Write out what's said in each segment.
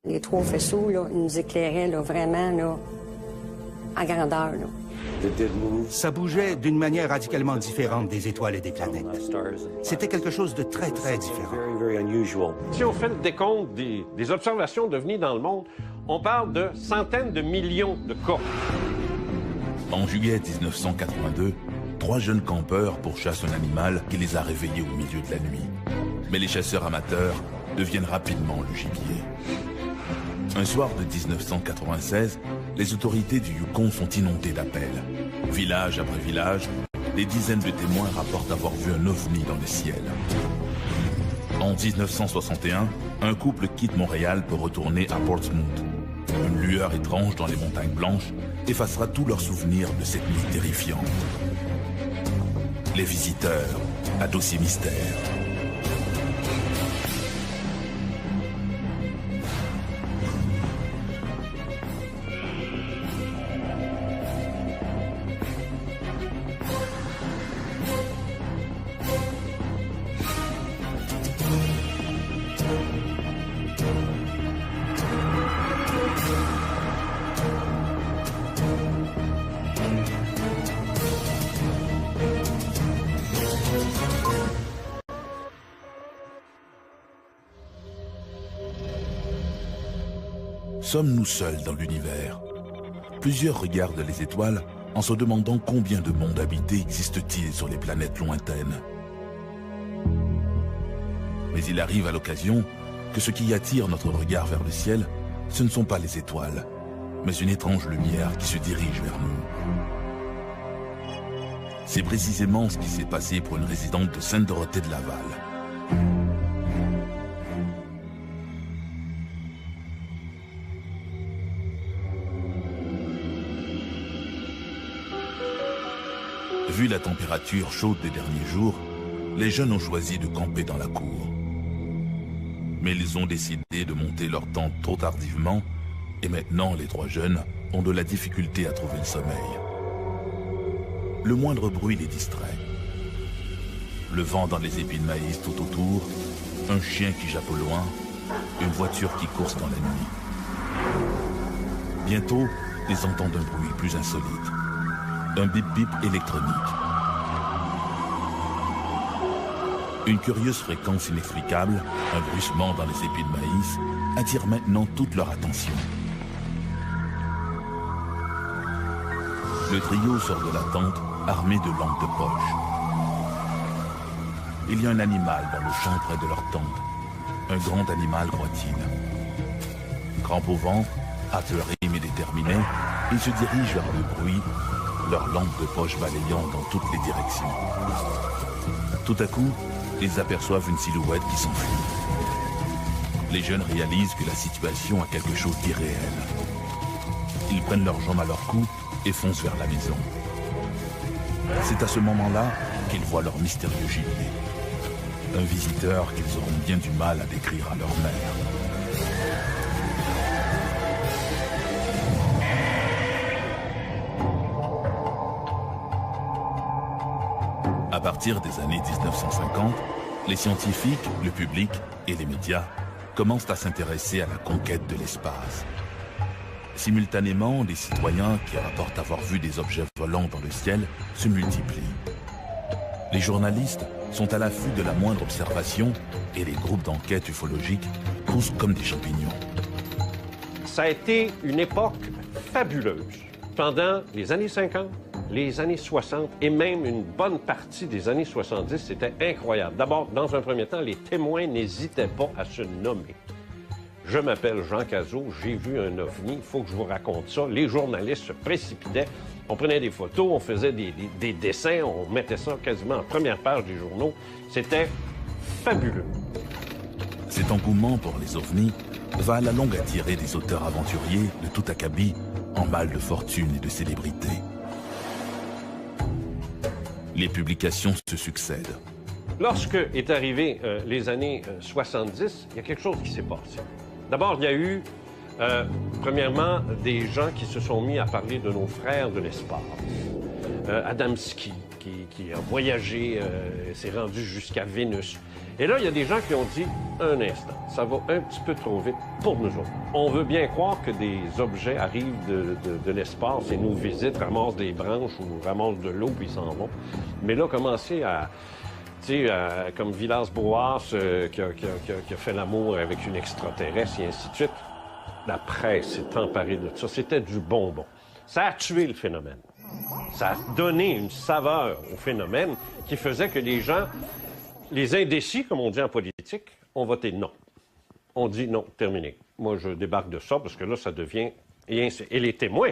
Les trois faisceaux, là, nous éclairaient là, vraiment là, en grandeur. Là. Ça bougeait d'une manière radicalement différente des étoiles et des planètes. C'était quelque chose de très, très différent. Si on fait le décompte des observations d'OVNI dans le monde, on parle de centaines de millions de cas. En juillet 1982, 3 jeunes campeurs pourchassent un animal qui les a réveillés au milieu de la nuit. Mais les chasseurs amateurs deviennent rapidement le gibier. Un soir de 1996, les autorités du Yukon sont inondées d'appels. Village après village, des dizaines de témoins rapportent avoir vu un ovni dans le ciel. En 1961, un couple quitte Montréal pour retourner à Portsmouth. Une lueur étrange dans les montagnes blanches effacera tous leurs souvenirs de cette nuit terrifiante. Les visiteurs, à dossier mystère. Sommes-nous seuls dans l'univers? Plusieurs regardent les étoiles en se demandant combien de mondes habités existe-t-il sur les planètes lointaines. Mais il arrive à l'occasion que ce qui attire notre regard vers le ciel, ce ne sont pas les étoiles, mais une étrange lumière qui se dirige vers nous. C'est précisément ce qui s'est passé pour une résidente de Sainte-Dorothée de Laval. Vu la température chaude des derniers jours, les jeunes ont choisi de camper dans la cour. Mais ils ont décidé de monter leur tente trop tardivement et maintenant les 3 jeunes ont de la difficulté à trouver le sommeil. Le moindre bruit les distrait. Le vent dans les épis de maïs tout autour, un chien qui jappe au loin, une voiture qui course dans la nuit. Bientôt, ils entendent un bruit plus insolite. Un bip-bip électronique. Une curieuse fréquence inexplicable, un bruissement dans les épis de maïs, attire maintenant toute leur attention. Le trio sort de la tente, armé de lampes de poche. Il y a un animal dans le champ près de leur tente. Un grand animal, croit-il. Crampe au vent, apeuré mais déterminé, ils se dirigent vers le bruit, leurs lampes de poche balayant dans toutes les directions. Tout à coup, ils aperçoivent une silhouette qui s'enfuit. Les jeunes réalisent que la situation a quelque chose d'irréel. Ils prennent leurs jambes à leur cou et foncent vers la maison. C'est à ce moment-là qu'ils voient leur mystérieux gibier. Un visiteur qu'ils auront bien du mal à décrire à leur mère. À partir des années 1950, les scientifiques, le public et les médias commencent à s'intéresser à la conquête de l'espace. Simultanément, les citoyens qui rapportent avoir vu des objets volants dans le ciel se multiplient. Les journalistes sont à l'affût de la moindre observation et les groupes d'enquête ufologiques poussent comme des champignons. Ça a été une époque fabuleuse. Pendant les années 50, les années 60 et même une bonne partie des années 70, c'était incroyable. D'abord, dans un premier temps, les témoins n'hésitaient pas à se nommer. Je m'appelle Jean Cazot, j'ai vu un ovni, il faut que je vous raconte ça. Les journalistes se précipitaient, on prenait des photos, on faisait des dessins, on mettait ça quasiment en première page des journaux. C'était fabuleux. Cet engouement pour les ovnis va à la longue attirer des auteurs aventuriers de tout acabit en mal de fortune et de célébrité. Les publications se succèdent. Lorsque est arrivé les années 70, il y a quelque chose qui s'est passé. D'abord, il y a eu, premièrement, des gens qui se sont mis à parler de nos frères de l'espace. Adamski, qui a voyagé, s'est rendu jusqu'à Vénus. Et là, il y a des gens qui ont dit, un instant, ça va un petit peu trop vite pour nous autres. On veut bien croire que des objets arrivent de l'espace et nous visitent, ramassent des branches ou ramassent de l'eau, puis ils s'en vont. Mais là, commencer à... Tu sais, comme Villas-Boas qui a fait l'amour avec une extraterrestre et ainsi de suite. La presse s'est emparée de ça. C'était du bonbon. Ça a tué le phénomène. Ça a donné une saveur au phénomène qui faisait que les gens, les indécis, comme on dit en politique, ont voté non. On dit non, terminé. Moi, je débarque de ça parce que là, ça devient... Et les témoins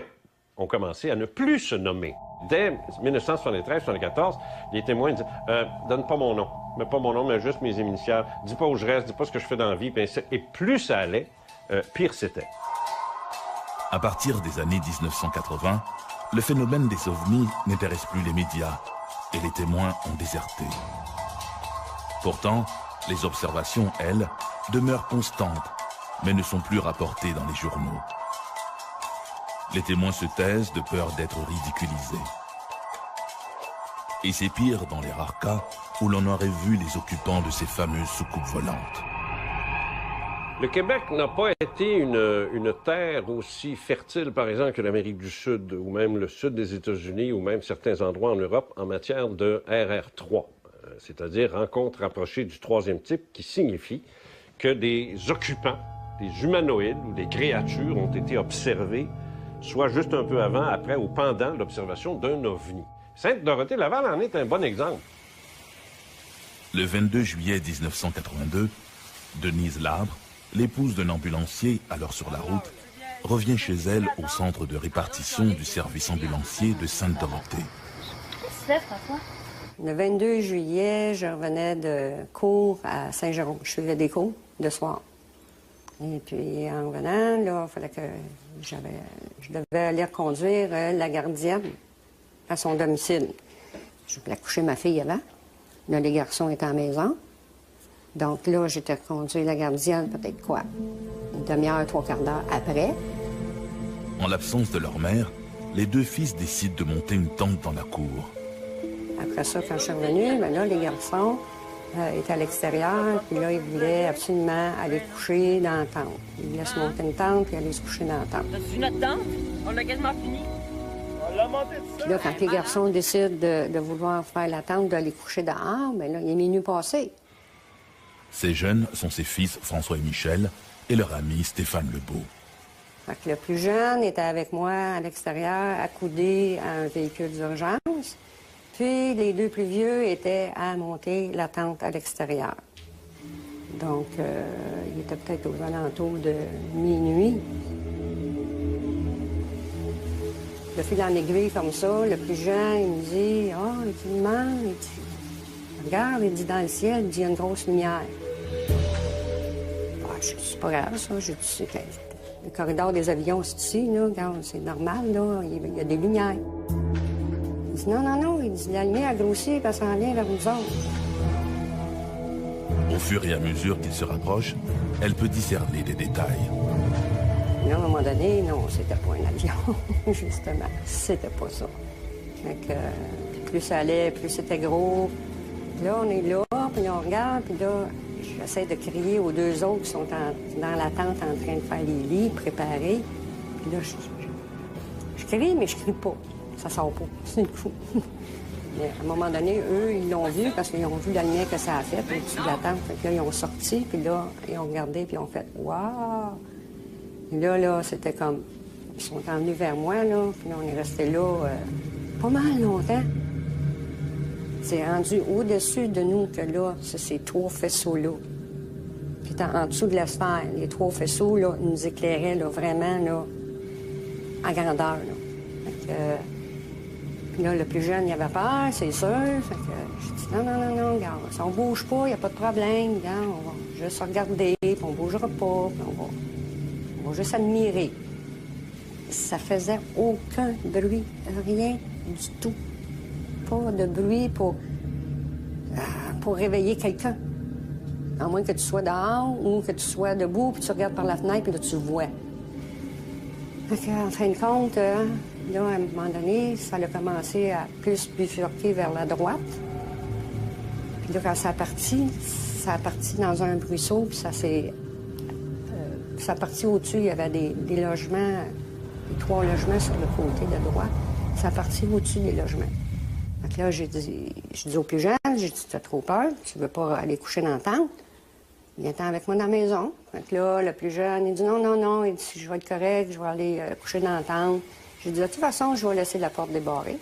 ont commencé à ne plus se nommer. Dès 1973-1974, les témoins disent donne pas mon nom. Mets pas mon nom, mais juste mes initiales. Dis pas où je reste, dis pas ce que je fais dans la vie. Et plus ça allait, pire c'était. À partir des années 1980, le phénomène des ovnis n'intéresse plus les médias et les témoins ont déserté. Pourtant, les observations, elles, demeurent constantes, mais ne sont plus rapportées dans les journaux. Les témoins se taisent de peur d'être ridiculisés. Et c'est pire dans les rares cas où l'on aurait vu les occupants de ces fameuses soucoupes volantes. Le Québec n'a pas été une terre aussi fertile, par exemple, que l'Amérique du Sud, ou même le sud des États-Unis, ou même certains endroits en Europe, en matière de RR3, c'est-à-dire rencontre rapprochée du troisième type, qui signifie que des occupants, des humanoïdes ou des créatures ont été observés, soit juste un peu avant, après ou pendant l'observation d'un ovni. Sainte-Dorothée-Laval en est un bon exemple. Le 22 juillet 1982, Denise Labre, l'épouse d'un ambulancier, alors sur la route, revient chez elle au centre de répartition du service ambulancier de Sainte-Dorothée. Le 22 juillet, je revenais de cours à Saint-Jérôme. Je faisais des cours de soir. Et puis, en revenant, là, il fallait que je devais aller reconduire la gardienne à son domicile. Je voulais coucher ma fille avant. Là, les garçons étaient à la maison. Donc là, j'étais reconduire la gardienne, peut-être quoi, une demi-heure, trois quarts d'heure après. En l'absence de leur mère, les deux fils décident de monter une tente dans la cour. Après ça, quand je suis revenue, bien là, les garçons étaient à l'extérieur, puis là, ils voulaient absolument aller coucher dans la tente. Ils voulaient se monter une tente, puis aller se coucher dans la tente. T'as-tu notre tente? On l'a quasiment fini. On l'a monté de ça. Puis là, quand les garçons décident de vouloir faire la tente, d'aller coucher dehors, bien là, il est minuit passé. Ces jeunes sont ses fils François et Michel et leur ami Stéphane Lebeau. Fait que le plus jeune était avec moi à l'extérieur, accoudé à un véhicule d'urgence. Puis les deux plus vieux étaient à monter la tente à l'extérieur. Donc, il était peut-être aux alentours de minuit. De fil en aiguille comme ça, le plus jeune, il me dit « Ah, oh, il demande, il dit, regarde, il dit dans le ciel, il dit, il y a une grosse lumière. » Ah, je dis, c'est pas grave, ça. Je dis, le corridor des avions, c'est ici, là. Regarde, c'est normal, là. Il y a des lumières. Il dit, non, non, non. Il dit, la lumière a grossi, parce qu'elle s'en vient vers nous autres. Au fur et à mesure qu'il se rapproche, elle peut discerner des détails. Là, à un moment donné, non, c'était pas un avion, justement. C'était pas ça. Fait que, plus ça allait, plus c'était gros. Là, on est là, puis on regarde, puis là, j'essaie de crier aux deux autres qui sont dans la tente en train de faire les lits, préparés. Puis là, je crie, mais je crie pas. Ça sort pas. C'est fou. Mais à un moment donné, eux, ils l'ont vu parce qu'ils ont vu la lumière que ça a fait au-dessus de la tente. Fait que là, ils ont sorti, puis là, ils ont regardé, puis ils ont fait « Waouh! » Là, c'était comme... Ils sont venus vers moi, là, puis là, on est resté là pas mal longtemps. C'est rendu au-dessus de nous que là, c'est ces trois faisceaux-là. Puis en dessous de la sphère, les trois faisceaux, là, nous éclairaient, là, vraiment, là, en grandeur, là. Fait que... Puis là, le plus jeune, il avait peur, c'est sûr. Fait que je dis, non, non, non, non, regarde, si on bouge pas, il n'y a pas de problème, regarde, on va juste regarder, puis on bougera pas, puis on va juste admirer. Ça faisait aucun bruit, rien du tout. Pas de bruit pour réveiller quelqu'un. À moins que tu sois dehors ou que tu sois debout, puis tu regardes par la fenêtre, puis là, tu le vois. Fait qu'en fin de compte, là, à un moment donné, ça a commencé à plus bifurquer vers la droite. Puis là, quand ça a parti, ça a parti dans un ruisseau, puis ça s'est... ça a parti au-dessus, il y avait des logements, 3 logements sur le côté de droite. Ça a parti au-dessus des logements. Donc là, j'ai dit au plus jeune, j'ai dit, tu as trop peur, tu veux pas aller coucher dans la tente? Viens-t'en avec moi dans la maison. Donc là, le plus jeune, il dit, non, non, non, il dit, je vais être correct, je vais aller coucher dans la tente. J'ai dit, de toute façon, je vais laisser la porte débarrée.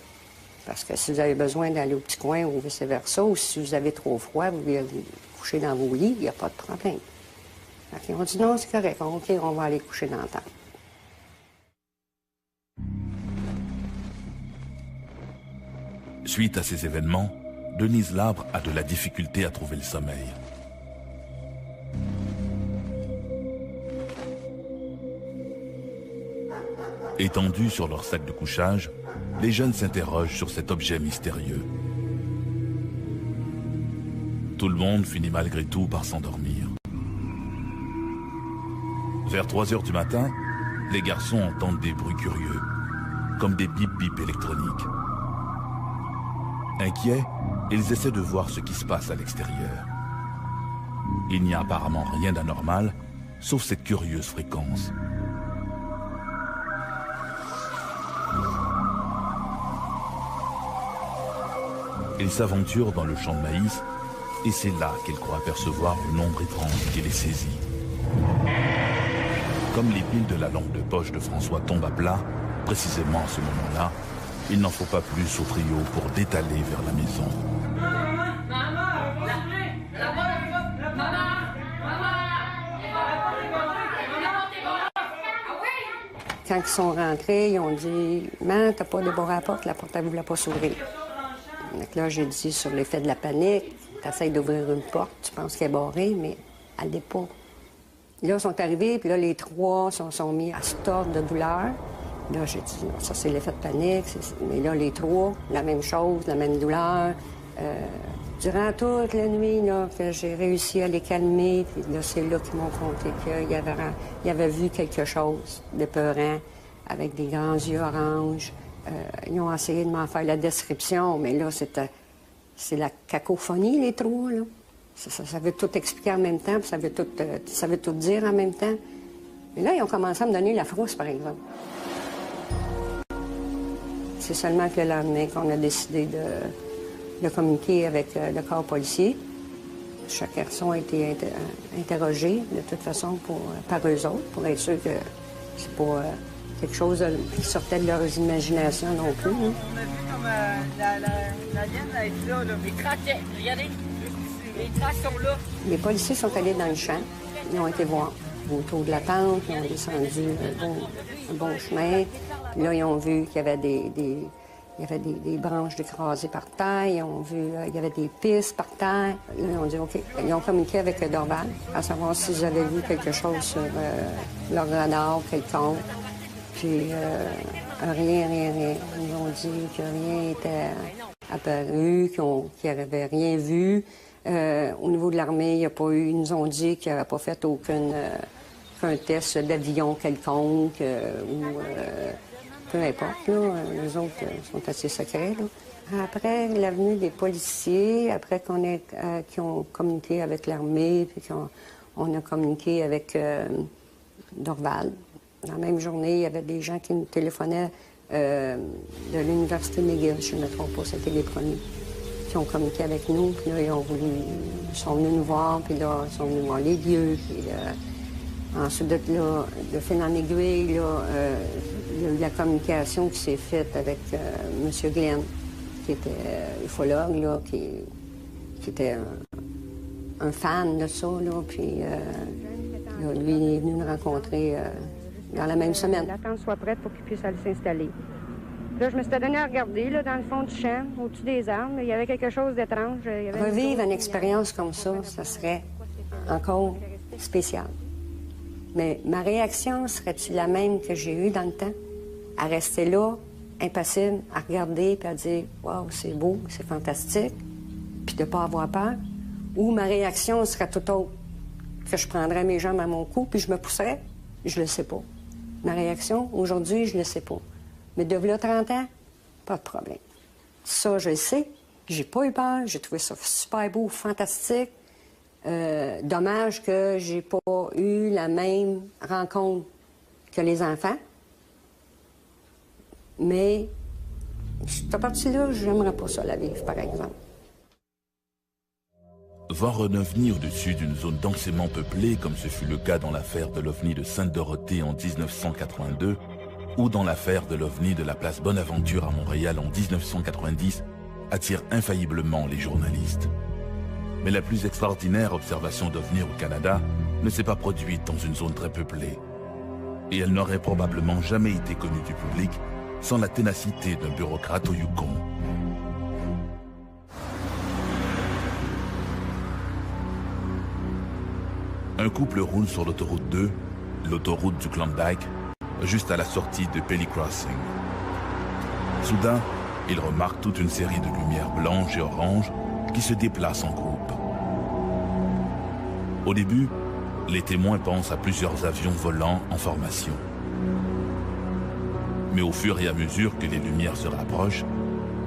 Parce que si vous avez besoin d'aller au petit coin ou vice-versa, ou si vous avez trop froid, vous voulez aller coucher dans vos lits, il n'y a pas de problème. Donc, ils ont dit, non, c'est correct, OK, on va aller coucher dans la tente. Suite à ces événements, Denise Labre a de la difficulté à trouver le sommeil. Étendus sur leur sac de couchage, les jeunes s'interrogent sur cet objet mystérieux. Tout le monde finit malgré tout par s'endormir. Vers 3 heures du matin, les garçons entendent des bruits curieux, comme des bip-bip électroniques. Inquiets, ils essaient de voir ce qui se passe à l'extérieur. Il n'y a apparemment rien d'anormal, sauf cette curieuse fréquence. Ils s'aventurent dans le champ de maïs, et c'est là qu'ils croient apercevoir une ombre étrange qui les saisit. Comme les piles de la lampe de poche de François tombent à plat, précisément à ce moment-là, il n'en faut pas plus au trio pour détaler vers la maison. Quand ils sont rentrés, ils ont dit « Maman, t'as pas débarré la porte elle ne voulait pas s'ouvrir. » Donc là, j'ai dit sur l'effet de la panique, t'essayes d'ouvrir une porte, tu penses qu'elle est barrée, mais elle n'est pas. Là, ils sont arrivés, puis là, les 3 sont mis à se tordre de douleur. Là, j'ai dit, non, ça, c'est l'effet de panique. Mais là, les 3, la même chose, la même douleur. Durant toute la nuit, là, que j'ai réussi à les calmer, puis là, c'est là qu'ils m'ont conté qu'ils avaient vu quelque chose de peurant, avec des grands yeux oranges. Ils ont essayé de m'en faire la description, mais là, c'est la cacophonie, les 3, là. Ça veut tout expliquer en même temps, puis ça veut tout dire en même temps. Mais là, ils ont commencé à me donner la frousse, par exemple. C'est seulement que le lendemain qu'on a décidé de communiquer avec le corps policier. Chaque garçon a été interrogé, de toute façon, par eux autres, pour être sûr que c'est pas quelque chose qui sortait de leurs imaginations non plus. Hein. On a vu comme la liane être là, les traces, regardez, les traces sont là. Les policiers sont allés dans le champ, ils ont été voir autour de la tente, ils ont descendu un bon chemin. Puis là, ils ont vu qu'il y avait des branches écrasées par terre, ils ont vu il y avait des pistes par terre. Là, ils ont dit OK. Ils ont communiqué avec le Dorval, à savoir s'ils avaient vu quelque chose sur leur radar quelconque. Puis rien. Ils nous ont dit que rien n'était apparu, qu'ils n'avaient rien vu. Au niveau de l'armée, il n'y a pas eu. Ils nous ont dit qu'ils n'avaient pas fait aucun test d'avion quelconque ou peu importe. Là, les autres sont assez secrets. Là. Après l'avenue des policiers, après qu'ils ont communiqué avec l'armée, puis qu'on a communiqué avec Dorval. Dans la même journée, il y avait des gens qui nous téléphonaient de l'Université McGill, je ne me trompe pas, c'était les premiers, qui ont communiqué avec nous. Puis là, ils sont venus nous voir, puis là, ils sont venus voir les lieux. Puis ensuite de là, de fil en aiguille, là, il y a eu la communication qui s'est faite avec M. Glenn, qui était ufologue, là, qui était un fan de ça, là, puis là, lui, il est venu nous rencontrer dans la même semaine. L'attente soit prête pour qu'il puisse aller s'installer. Là, je me suis donné à regarder, là, dans le fond du champ, au-dessus des arbres. Il y avait quelque chose d'étrange. Revivre une expérience comme ça serait encore spécial. Mais ma réaction serait-tu la même que j'ai eue dans le temps? À rester là, impassible, à regarder, puis à dire « Wow, c'est beau, c'est fantastique », puis de ne pas avoir peur? Ou ma réaction serait tout autre? Que je prendrais mes jambes à mon cou, puis je me pousserais? Je le sais pas. Ma réaction, aujourd'hui, je le sais pas. Mais de là 30 ans, pas de problème. Ça, je le sais. J'ai pas eu peur. J'ai trouvé ça super beau, fantastique. Dommage que j'ai pas eu la même rencontre que les enfants. Mais cette partie-là, j'aimerais pas ça la vivre, par exemple. Voir un ovni au-dessus d'une zone densément peuplée, comme ce fut le cas dans l'affaire de l'ovni de Sainte-Dorothée en 1982, ou dans l'affaire de l'ovni de la place Bonaventure à Montréal en 1990, attire infailliblement les journalistes. Mais la plus extraordinaire observation d'ovni au Canada ne s'est pas produite dans une zone très peuplée. Et elle n'aurait probablement jamais été connue du public sans la ténacité d'un bureaucrate au Yukon. Un couple roule sur l'autoroute 2, l'autoroute du Klondike, juste à la sortie de Pelly Crossing. Soudain, ils remarquent toute une série de lumières blanches et oranges qui se déplacent en groupe. Au début, les témoins pensent à plusieurs avions volants en formation. Mais au fur et à mesure que les lumières se rapprochent,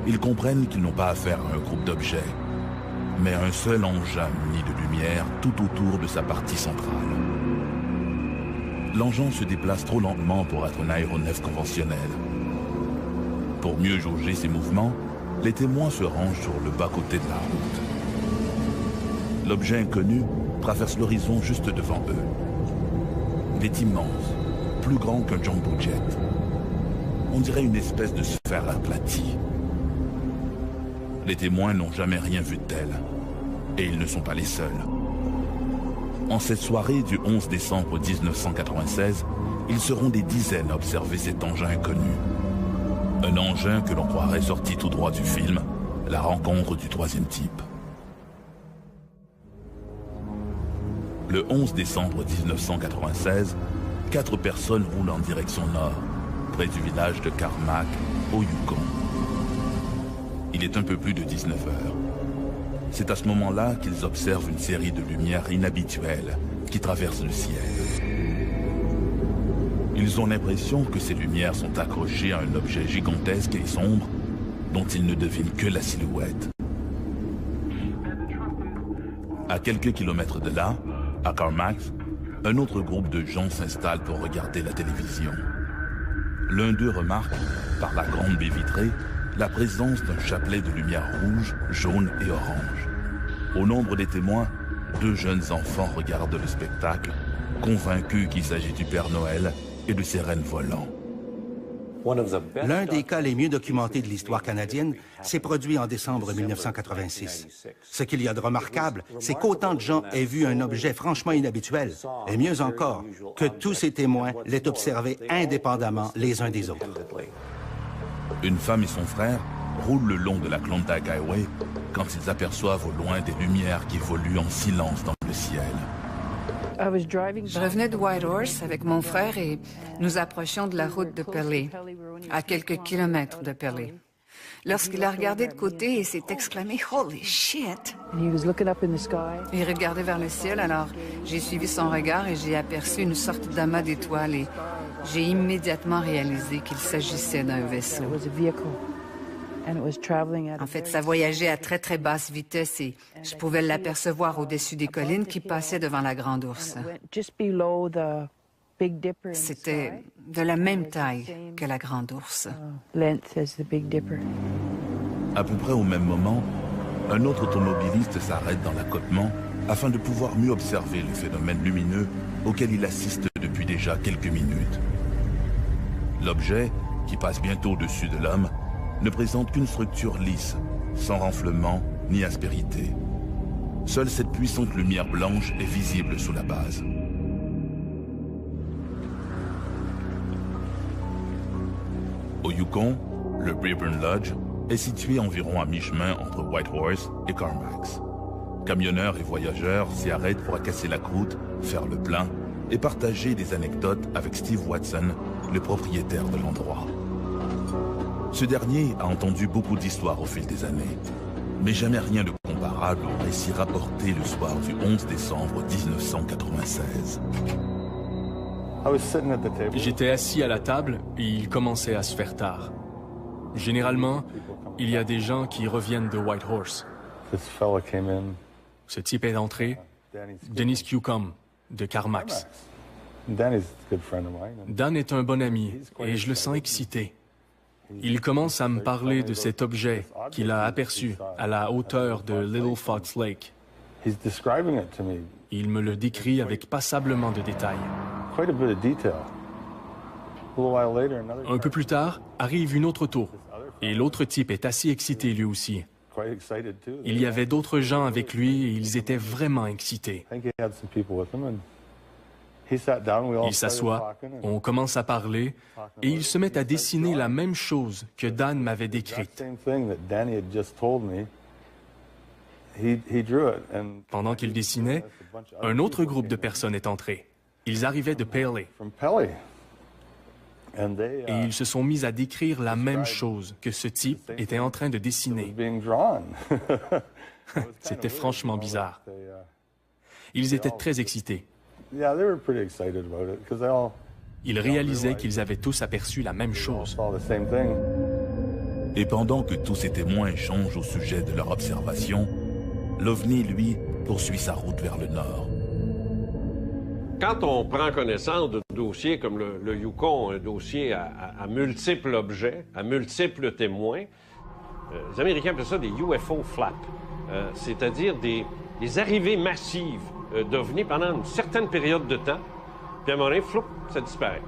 ils comprennent qu'ils n'ont pas affaire à un groupe d'objets, mais un seul engin muni de lumière tout autour de sa partie centrale. L'engin se déplace trop lentement pour être un aéronef conventionnel. Pour mieux jauger ses mouvements, les témoins se rangent sur le bas-côté de la route. L'objet inconnu traverse l'horizon juste devant eux. Il est immense, plus grand qu'un jumbo jet. On dirait une espèce de sphère aplatie. Les témoins n'ont jamais rien vu de tel. Et ils ne sont pas les seuls. En cette soirée du 11 décembre 1996, ils seront des dizaines à observer cet engin inconnu. Un engin que l'on croirait sorti tout droit du film, La rencontre du troisième type. Le 11 décembre 1996, 4 personnes roulent en direction nord, près du village de Carmack, au Yukon. Il est un peu plus de 19 heures. C'est à ce moment-là qu'ils observent une série de lumières inhabituelles qui traversent le ciel. Ils ont l'impression que ces lumières sont accrochées à un objet gigantesque et sombre dont ils ne devinent que la silhouette. À quelques kilomètres de là, à Carmack, un autre groupe de gens s'installe pour regarder la télévision. L'un d'eux remarque, par la grande baie vitrée, la présence d'un chapelet de lumière rouge, jaune et orange. Au nombre des témoins, 2 jeunes enfants regardent le spectacle, convaincus qu'il s'agit du Père Noël et de ses rennes volants. L'un des cas les mieux documentés de l'histoire canadienne s'est produit en décembre 1986. Ce qu'il y a de remarquable, c'est qu'autant de gens aient vu un objet franchement inhabituel, et mieux encore, que tous ces témoins l'aient observé indépendamment les uns des autres. Une femme et son frère roulent le long de la Klondike Highway quand ils aperçoivent au loin des lumières qui évoluent en silence dans le ciel. Je revenais de Whitehorse avec mon frère et nous approchions de la route de Pelly, à quelques kilomètres de Pelly. Lorsqu'il a regardé de côté et s'est exclamé « Holy shit !» Il regardait vers le ciel, alors j'ai suivi son regard et j'ai aperçu une sorte d'amas d'étoiles et j'ai immédiatement réalisé qu'il s'agissait d'un vaisseau. En fait, ça voyageait à très très basse vitesse et je pouvais l'apercevoir au-dessus des collines qui passaient devant la Grande Ourse. C'était de la même taille que la Grande Ourse. À peu près au même moment, un autre automobiliste s'arrête dans l'accotement afin de pouvoir mieux observer le phénomène lumineux auquel il assiste depuis déjà quelques minutes. L'objet, qui passe bientôt au-dessus de l'homme, ne présente qu'une structure lisse, sans renflement ni aspérité. Seule cette puissante lumière blanche est visible sous la base. Au Yukon, le Braeburn Lodge est situé environ à mi-chemin entre Whitehorse et Carmack. Camionneurs et voyageurs s'y arrêtent pour casser la croûte, faire le plein et partager des anecdotes avec Steve Watson, le propriétaire de l'endroit. Ce dernier a entendu beaucoup d'histoires au fil des années, mais jamais rien de comparable au récit rapporté le soir du 11 décembre 1996. J'étais assis à la table et il commençait à se faire tard. Généralement, il y a des gens qui reviennent de Whitehorse. Ce type est entré, Dennis Newcomb, de Carmax. Dan est un bon ami et je le sens excité. Il commence à me parler de cet objet qu'il a aperçu à la hauteur de Little Fox Lake. Il me le décrit avec passablement de détails. Un peu plus tard, arrive une autre auto, et l'autre type est assez excité lui aussi. Il y avait d'autres gens avec lui et ils étaient vraiment excités. Il s'assoit, on commence à parler, et il se met à dessiner la même chose que Dan m'avait décrite. Pendant qu'il dessinait, un autre groupe de personnes est entré. Ils arrivaient de Pele. Et ils se sont mis à décrire la même chose que ce type était en train de dessiner. C'était franchement bizarre. Ils étaient très excités. Ils réalisaient qu'ils avaient tous aperçu la même chose. Et pendant que tous ces témoins échangent au sujet de leur observation, l'OVNI, lui, poursuit sa route vers le nord. Quand on prend connaissance de dossiers comme le Yukon, un dossier à multiples objets, à multiples témoins, les Américains appellent ça des UFO flaps, c'est-à-dire des arrivées massives d'OVNI pendant une certaine période de temps, puis à un moment donné, floup, ça disparaît.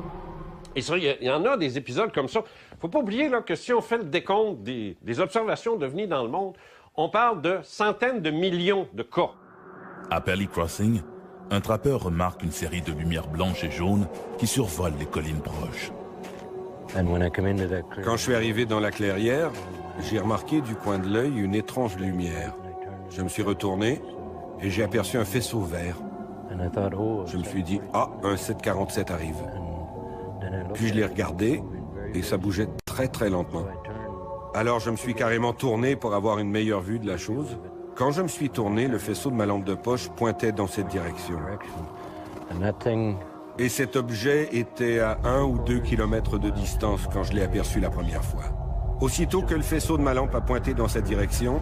Et ça, il y en a des épisodes comme ça. Il ne faut pas oublier là, que si on fait le décompte des observations d'OVNI dans le monde, on parle de centaines de millions de cas. À Pelly Crossing, un trappeur remarque une série de lumières blanches et jaunes qui survolent les collines proches. Quand je suis arrivé dans la clairière, j'ai remarqué du coin de l'œil une étrange lumière. Je me suis retourné et j'ai aperçu un faisceau vert. Je me suis dit, ah, un 747 arrive. Puis je l'ai regardé et ça bougeait très très lentement. Alors je me suis carrément tourné pour avoir une meilleure vue de la chose. Quand je me suis tourné, le faisceau de ma lampe de poche pointait dans cette direction. Et cet objet était à 1 ou 2 kilomètres de distance quand je l'ai aperçu la première fois. Aussitôt que le faisceau de ma lampe a pointé dans cette direction,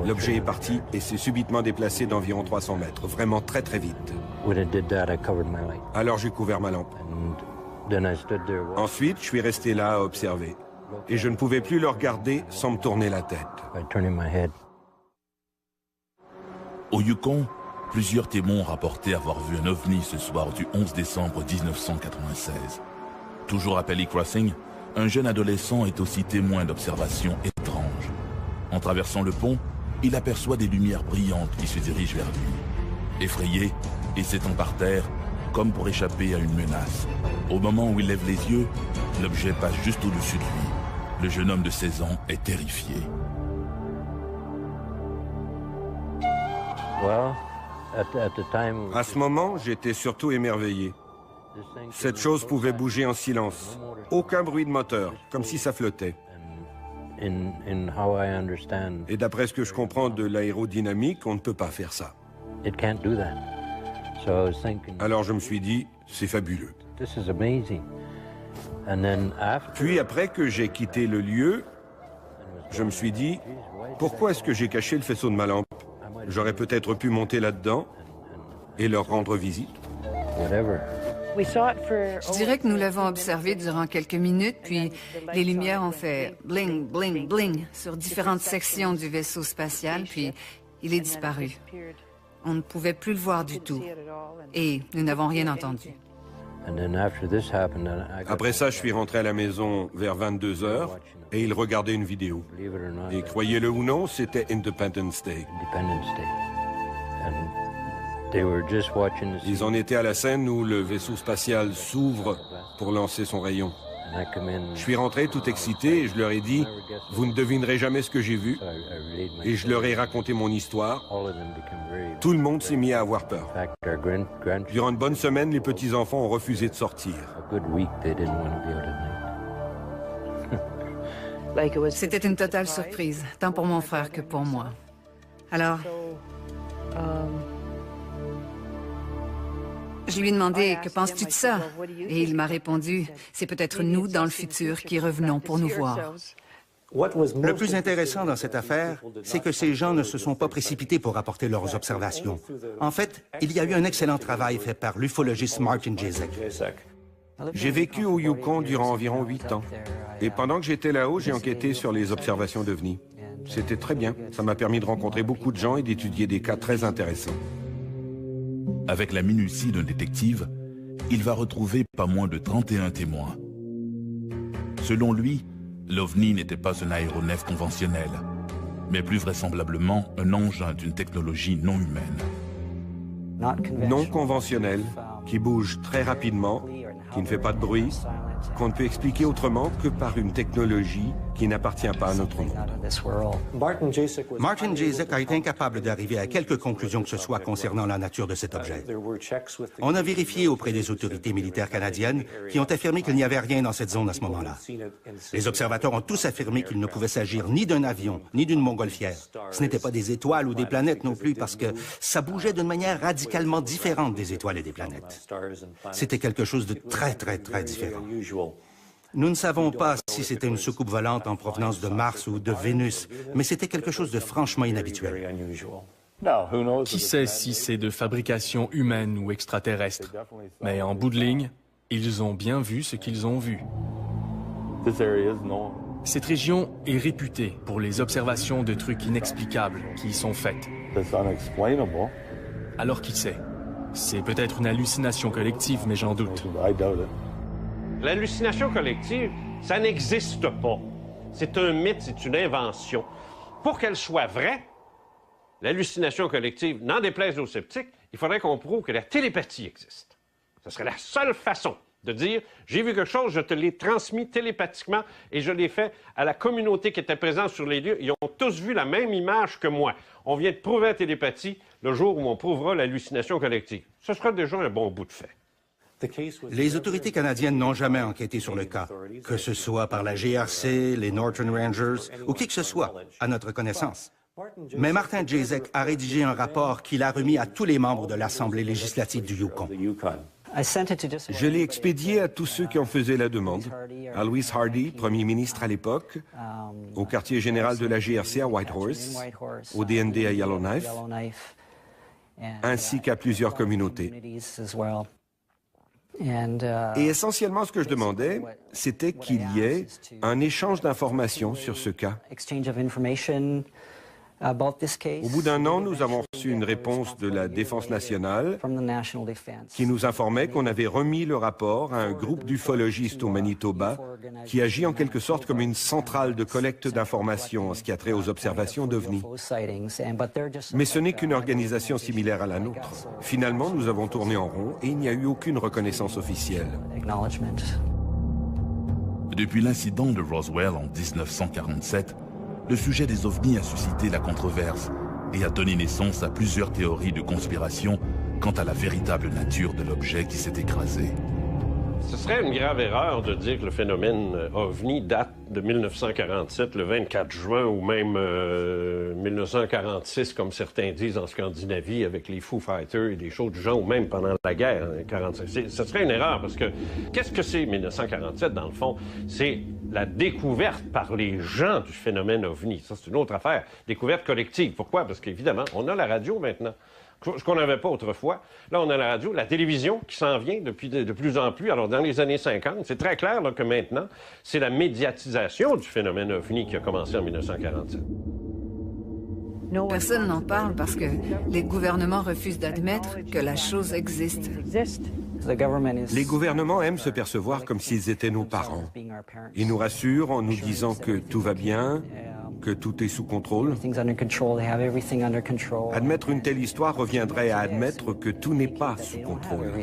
l'objet est parti et s'est subitement déplacé d'environ 300 mètres, vraiment très très vite. Alors j'ai couvert ma lampe. Ensuite, je suis resté là à observer. Et je ne pouvais plus le regarder sans me tourner la tête. Au Yukon, plusieurs témoins ont rapporté avoir vu un OVNI ce soir du 11 décembre 1996. Toujours à Pelly Crossing, un jeune adolescent est aussi témoin d'observations étranges. En traversant le pont, il aperçoit des lumières brillantes qui se dirigent vers lui. Effrayé et s'étend par terre, comme pour échapper à une menace. Au moment où il lève les yeux, l'objet passe juste au-dessus de lui. Le jeune homme de 16 ans est terrifié. À ce moment, j'étais surtout émerveillé. Cette chose pouvait bouger en silence. Aucun bruit de moteur, comme si ça flottait. Et d'après ce que je comprends de l'aérodynamique, on ne peut pas faire ça. Alors je me suis dit, c'est fabuleux. Puis après que j'ai quitté le lieu, je me suis dit, pourquoi est-ce que j'ai caché le faisceau de ma lampe? J'aurais peut-être pu monter là-dedans et leur rendre visite. Je dirais que nous l'avons observé durant quelques minutes, puis les lumières ont fait bling, bling, bling sur différentes sections du vaisseau spatial, puis il est disparu. On ne pouvait plus le voir du tout. Et nous n'avons rien entendu. Après ça, je suis rentré à la maison vers 22 h et ils regardaient une vidéo. Et croyez-le ou non, c'était Independence Day. Ils en étaient à la scène où le vaisseau spatial s'ouvre pour lancer son rayon. Je suis rentré tout excité et je leur ai dit « Vous ne devinerez jamais ce que j'ai vu ». Et je leur ai raconté mon histoire. Tout le monde s'est mis à avoir peur. Durant une bonne semaine, les petits-enfants ont refusé de sortir. C'était une totale surprise, tant pour mon frère que pour moi. Alors, je lui ai demandé « Que penses-tu de ça ?» Et il m'a répondu « C'est peut-être nous, dans le futur, qui revenons pour nous voir. » Le plus intéressant dans cette affaire, c'est que ces gens ne se sont pas précipités pour rapporter leurs observations. En fait, il y a eu un excellent travail fait par l'ufologiste Martin Jezik. J'ai vécu au Yukon durant environ 8 ans. Et pendant que j'étais là-haut, j'ai enquêté sur les observations d'OVNI. C'était très bien. Ça m'a permis de rencontrer beaucoup de gens et d'étudier des cas très intéressants. Avec la minutie d'un détective, il va retrouver pas moins de 31 témoins. Selon lui, l'OVNI n'était pas un aéronef conventionnel, mais plus vraisemblablement un engin d'une technologie non humaine. Non conventionnel, qui bouge très rapidement, qui ne fait pas de bruit, qu'on ne peut expliquer autrement que par une technologie qui n'appartient pas à notre monde. Martin Jezik a été incapable d'arriver à quelque conclusion que ce soit concernant la nature de cet objet. On a vérifié auprès des autorités militaires canadiennes qui ont affirmé qu'il n'y avait rien dans cette zone à ce moment-là. Les observateurs ont tous affirmé qu'il ne pouvait s'agir ni d'un avion, ni d'une montgolfière. Ce n'étaient pas des étoiles ou des planètes non plus parce que ça bougeait d'une manière radicalement différente des étoiles et des planètes. C'était quelque chose de très, très, très différent. Nous ne savons pas si c'était une soucoupe volante en provenance de Mars ou de Vénus, mais c'était quelque chose de franchement inhabituel. Qui sait si c'est de fabrication humaine ou extraterrestre? Mais en bout de ligne, ils ont bien vu ce qu'ils ont vu. Cette région est réputée pour les observations de trucs inexplicables qui y sont faites. Alors qui sait? C'est peut-être une hallucination collective, mais j'en doute. L'hallucination collective, ça n'existe pas. C'est un mythe, c'est une invention. Pour qu'elle soit vraie, l'hallucination collective, n'en déplaise aux sceptiques, il faudrait qu'on prouve que la télépathie existe. Ce serait la seule façon de dire « j'ai vu quelque chose, je te l'ai transmis télépathiquement et je l'ai fait à la communauté qui était présente sur les lieux. Ils ont tous vu la même image que moi. On vient de prouver la télépathie le jour où on prouvera l'hallucination collective. » Ce sera déjà un bon bout de fait. Les autorités canadiennes n'ont jamais enquêté sur le cas, que ce soit par la GRC, les Northern Rangers ou qui que ce soit, à notre connaissance. Mais Martin Jezik a rédigé un rapport qu'il a remis à tous les membres de l'Assemblée législative du Yukon. Je l'ai expédié à tous ceux qui en faisaient la demande, à Louis Hardy, premier ministre à l'époque, au quartier général de la GRC à Whitehorse, au DND à Yellowknife, ainsi qu'à plusieurs communautés. Et essentiellement, ce que je demandais, c'était qu'il y ait un échange d'informations sur ce cas. Au bout d'un an, nous avons reçu une réponse de la Défense nationale qui nous informait qu'on avait remis le rapport à un groupe d'ufologistes au Manitoba qui agit en quelque sorte comme une centrale de collecte d'informations en ce qui a trait aux observations d'OVNI. Mais ce n'est qu'une organisation similaire à la nôtre. Finalement, nous avons tourné en rond et il n'y a eu aucune reconnaissance officielle. Depuis l'incident de Roswell en 1947, le sujet des ovnis a suscité la controverse et a donné naissance à plusieurs théories de conspiration quant à la véritable nature de l'objet qui s'est écrasé. Ce serait une grave erreur de dire que le phénomène OVNI date de 1947, le 24 juin, ou même 1946, comme certains disent en Scandinavie, avec les Foo Fighters et des choses du genre, ou même pendant la guerre, 1945. Ce serait une erreur, parce que qu'est-ce que c'est 1947, dans le fond? C'est la découverte par les gens du phénomène OVNI. Ça, c'est une autre affaire. Découverte collective. Pourquoi? Parce qu'évidemment, on a la radio maintenant. Ce qu'on n'avait pas autrefois. Là, on a la radio, la télévision qui s'en vient de plus en plus. Alors, dans les années 50, c'est très clair là, que maintenant, c'est la médiatisation du phénomène OVNI qui a commencé en 1947. Personne n'en parle parce que les gouvernements refusent d'admettre que la chose existe. Les gouvernements aiment se percevoir comme s'ils étaient nos parents. Ils nous rassurent en nous disant que tout va bien, que tout est sous contrôle. Admettre une telle histoire reviendrait à admettre que tout n'est pas sous contrôle.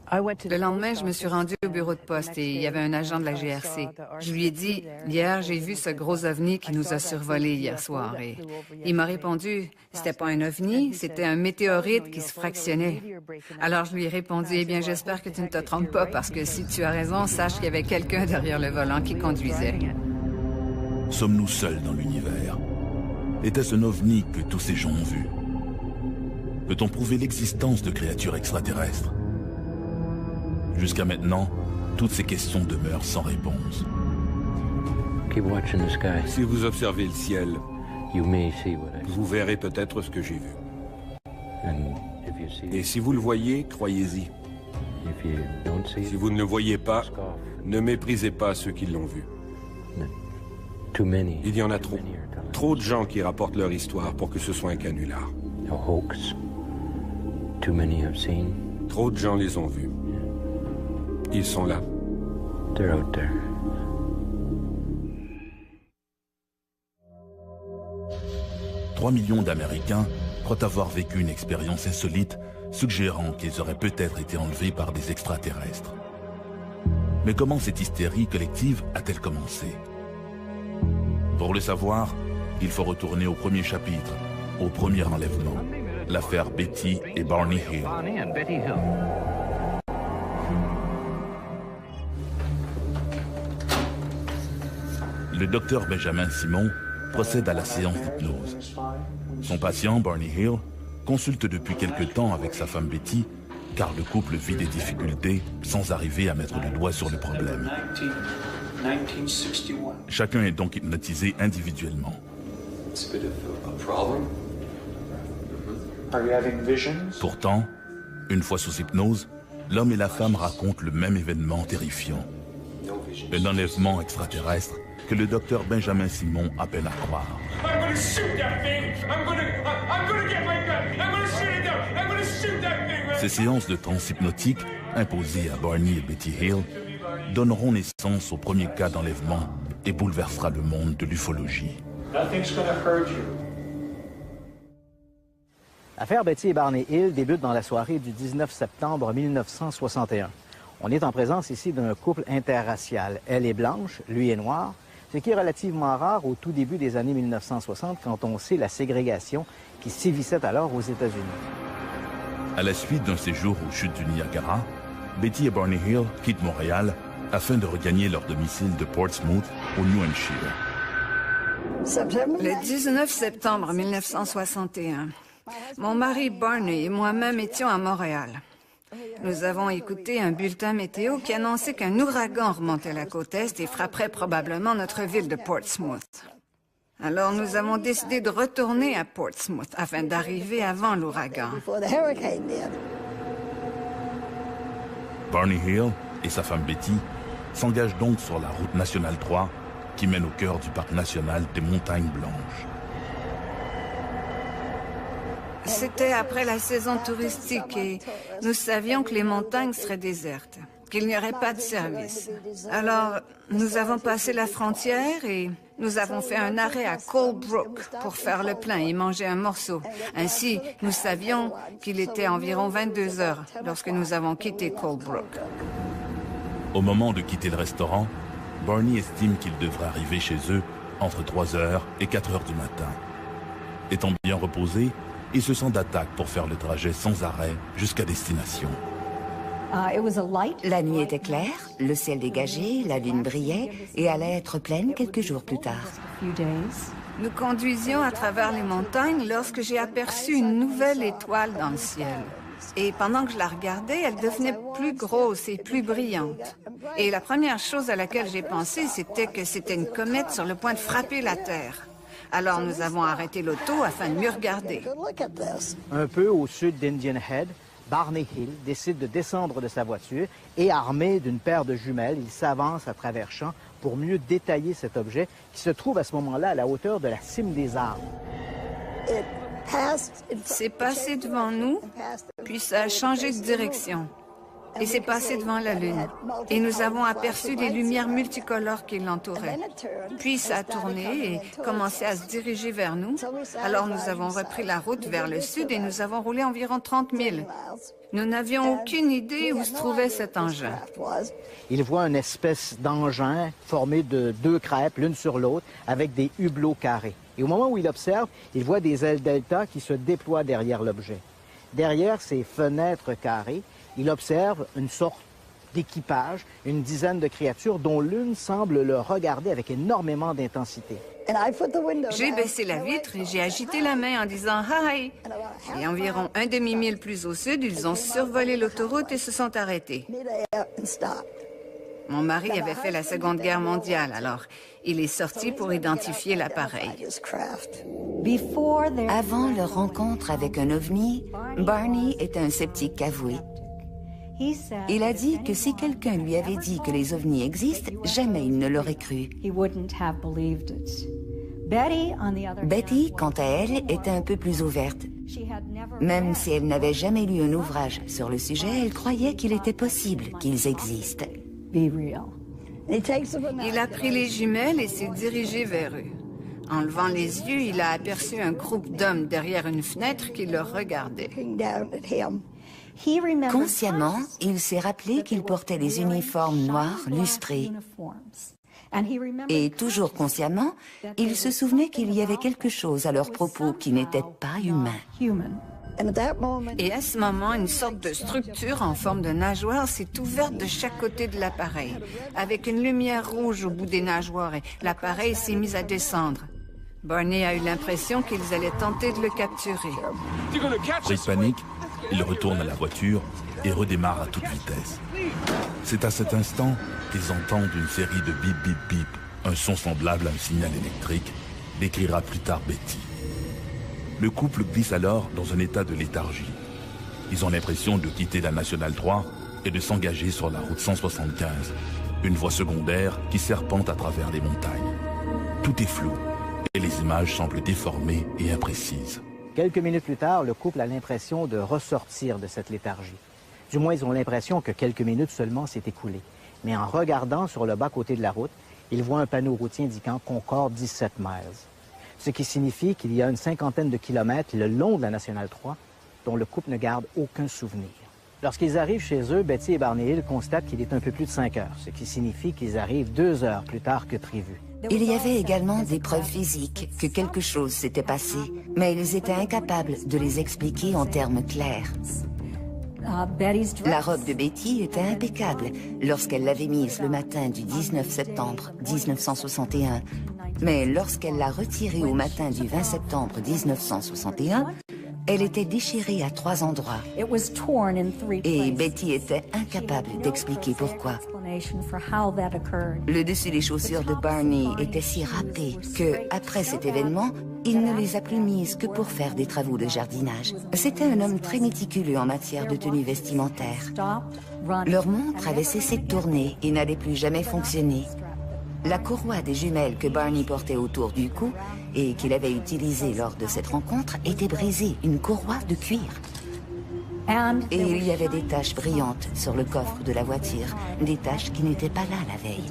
Le lendemain, je me suis rendue au bureau de poste et il y avait un agent de la GRC. Je lui ai dit, hier, j'ai vu ce gros ovni qui nous a survolé hier soir. Et il m'a répondu, c'était pas un ovni, c'était un météorite qui se fractionnait. Alors je lui ai répondu, eh bien, j'espère que tu ne te trompes pas parce que si tu as raison, sache qu'il y avait quelqu'un derrière le volant qui conduisait. Sommes-nous seuls dans l'univers? Était-ce un ovni que tous ces gens ont vu? Peut-on prouver l'existence de créatures extraterrestres? Jusqu'à maintenant, toutes ces questions demeurent sans réponse. Si vous observez le ciel, vous verrez peut-être ce que j'ai vu. Et si vous le voyez, croyez-y. Si vous ne le voyez pas, ne méprisez pas ceux qui l'ont vu. Il y en a trop. Trop de gens qui rapportent leur histoire pour que ce soit un canular. Trop de gens les ont vus. Ils sont là. 3 millions d'Américains croient avoir vécu une expérience insolite, suggérant qu'ils auraient peut-être été enlevés par des extraterrestres. Mais comment cette hystérie collective a-t-elle commencé? Pour le savoir, il faut retourner au premier chapitre, au premier enlèvement, l'affaire Betty et Barney Hill. Le docteur Benjamin Simon procède à la séance d'hypnose. Son patient, Barney Hill, consulte depuis quelque temps avec sa femme Betty, car le couple vit des difficultés sans arriver à mettre le doigt sur le problème. Chacun est donc hypnotisé individuellement. Pourtant, une fois sous hypnose, l'homme et la femme racontent le même événement terrifiant. Un enlèvement extraterrestre que le docteur Benjamin Simon a peine à croire. Ces séances de transe hypnotique, imposées à Barney et Betty Hill, donneront naissance au premier cas d'enlèvement et bouleversera le monde de l'ufologie. L'affaire Betty et Barney Hill débute dans la soirée du 19 septembre 1961. On est en présence ici d'un couple interracial. Elle est blanche, lui est noir, ce qui est relativement rare au tout début des années 1960 quand on sait la ségrégation qui sévissait alors aux États-Unis. À la suite d'un séjour aux chutes du Niagara, Betty et Barney Hill quittent Montréal afin de regagner leur domicile de Portsmouth, au New Hampshire. Le 19 septembre 1961, mon mari Barney et moi-même étions à Montréal. Nous avons écouté un bulletin météo qui annonçait qu'un ouragan remontait la côte Est et frapperait probablement notre ville de Portsmouth. Alors nous avons décidé de retourner à Portsmouth afin d'arriver avant l'ouragan. Barney Hill et sa femme Betty s'engagent donc sur la route nationale 3 qui mène au cœur du parc national des Montagnes Blanches. C'était après la saison touristique et nous savions que les montagnes seraient désertes, qu'il n'y aurait pas de service. Alors, nous avons passé la frontière et nous avons fait un arrêt à Colebrook pour faire le plein et manger un morceau. Ainsi, nous savions qu'il était environ 22 heures lorsque nous avons quitté Colebrook. Au moment de quitter le restaurant, Barney estime qu'il devrait arriver chez eux entre 3 heures et 4 heures du matin. Étant bien reposé, il se sent d'attaque pour faire le trajet sans arrêt jusqu'à destination. La nuit était claire, le ciel dégagé, la lune brillait et allait être pleine quelques jours plus tard. Nous conduisions à travers les montagnes lorsque j'ai aperçu une nouvelle étoile dans le ciel. Et pendant que je la regardais, elle devenait plus grosse et plus brillante. Et la première chose à laquelle j'ai pensé, c'était que c'était une comète sur le point de frapper la Terre. Alors nous avons arrêté l'auto afin de mieux regarder. Un peu au sud d'Indian Head, Barney Hill décide de descendre de sa voiture et, armé d'une paire de jumelles, il s'avance à travers champs pour mieux détailler cet objet qui se trouve à ce moment-là à la hauteur de la cime des arbres. C'est passé devant nous, puis ça a changé de direction. Et c'est passé devant la Lune. Et nous avons aperçu des lumières multicolores qui l'entouraient. Puis ça a tourné et commencé à se diriger vers nous. Alors nous avons repris la route vers le sud et nous avons roulé environ 30 000. Nous n'avions aucune idée où se trouvait cet engin. Il voit une espèce d'engin formé de 2 crêpes, l'une sur l'autre, avec des hublots carrés. Et au moment où il observe, il voit des ailes delta qui se déploient derrière l'objet. Derrière ces fenêtres carrées, il observe une sorte d'équipage, une dizaine de créatures dont l'une semble le regarder avec énormément d'intensité. J'ai baissé la vitre et j'ai agité la main en disant « Hi ». Et environ un demi-mille plus au sud, ils ont survolé l'autoroute et se sont arrêtés. Mon mari avait fait la Seconde Guerre mondiale, alors il est sorti pour identifier l'appareil. Avant leur rencontre avec un ovni, Barney était un sceptique avoué. Il a dit que si quelqu'un lui avait dit que les ovnis existent, jamais il ne l'aurait cru. Betty, quant à elle, était un peu plus ouverte. Même si elle n'avait jamais lu un ouvrage sur le sujet, elle croyait qu'il était possible qu'ils existent. Il a pris les jumelles et s'est dirigé vers eux. En levant les yeux, il a aperçu un groupe d'hommes derrière une fenêtre qui le regardait. Consciemment, il s'est rappelé qu'ils portaient des uniformes noirs lustrés. Et toujours consciemment, il se souvenait qu'il y avait quelque chose à leur propos qui n'était pas humain. Et à ce moment, une sorte de structure en forme de nageoire s'est ouverte de chaque côté de l'appareil, avec une lumière rouge au bout des nageoires, et l'appareil s'est mis à descendre. Barney a eu l'impression qu'ils allaient tenter de le capturer. Pris de panique, il retourne à la voiture et redémarre à toute vitesse. C'est à cet instant qu'ils entendent une série de bip bip bip, un son semblable à un signal électrique, décrira plus tard Betty. Le couple glisse alors dans un état de léthargie. Ils ont l'impression de quitter la Nationale 3 et de s'engager sur la route 175, une voie secondaire qui serpente à travers les montagnes. Tout est flou et les images semblent déformées et imprécises. Quelques minutes plus tard, le couple a l'impression de ressortir de cette léthargie. Du moins, ils ont l'impression que quelques minutes seulement s'est écoulé. Mais en regardant sur le bas-côté de la route, ils voient un panneau routier indiquant Concorde 17 miles. Ce qui signifie qu'il y a une cinquantaine de kilomètres le long de la Nationale 3 dont le couple ne garde aucun souvenir. Lorsqu'ils arrivent chez eux, Betty et Barney Hill constatent qu'il est un peu plus de 5 heures, ce qui signifie qu'ils arrivent 2 heures plus tard que prévu. Il y avait également des preuves physiques que quelque chose s'était passé, mais ils étaient incapables de les expliquer en termes clairs. La robe de Betty était impeccable lorsqu'elle l'avait mise le matin du 19 septembre 1961. Mais lorsqu'elle l'a retirée au matin du 20 septembre 1961, elle était déchirée à 3 endroits. Et Betty était incapable d'expliquer pourquoi. Le dessus des chaussures de Barney était si râpé que, après cet événement, il ne les a plus mises que pour faire des travaux de jardinage. C'était un homme très méticuleux en matière de tenue vestimentaire. Leur montre avait cessé de tourner et n'allait plus jamais fonctionner. La courroie des jumelles que Barney portait autour du cou et qu'il avait utilisée lors de cette rencontre était brisée, une courroie de cuir. Et il y avait des taches brillantes sur le coffre de la voiture, des taches qui n'étaient pas là la veille.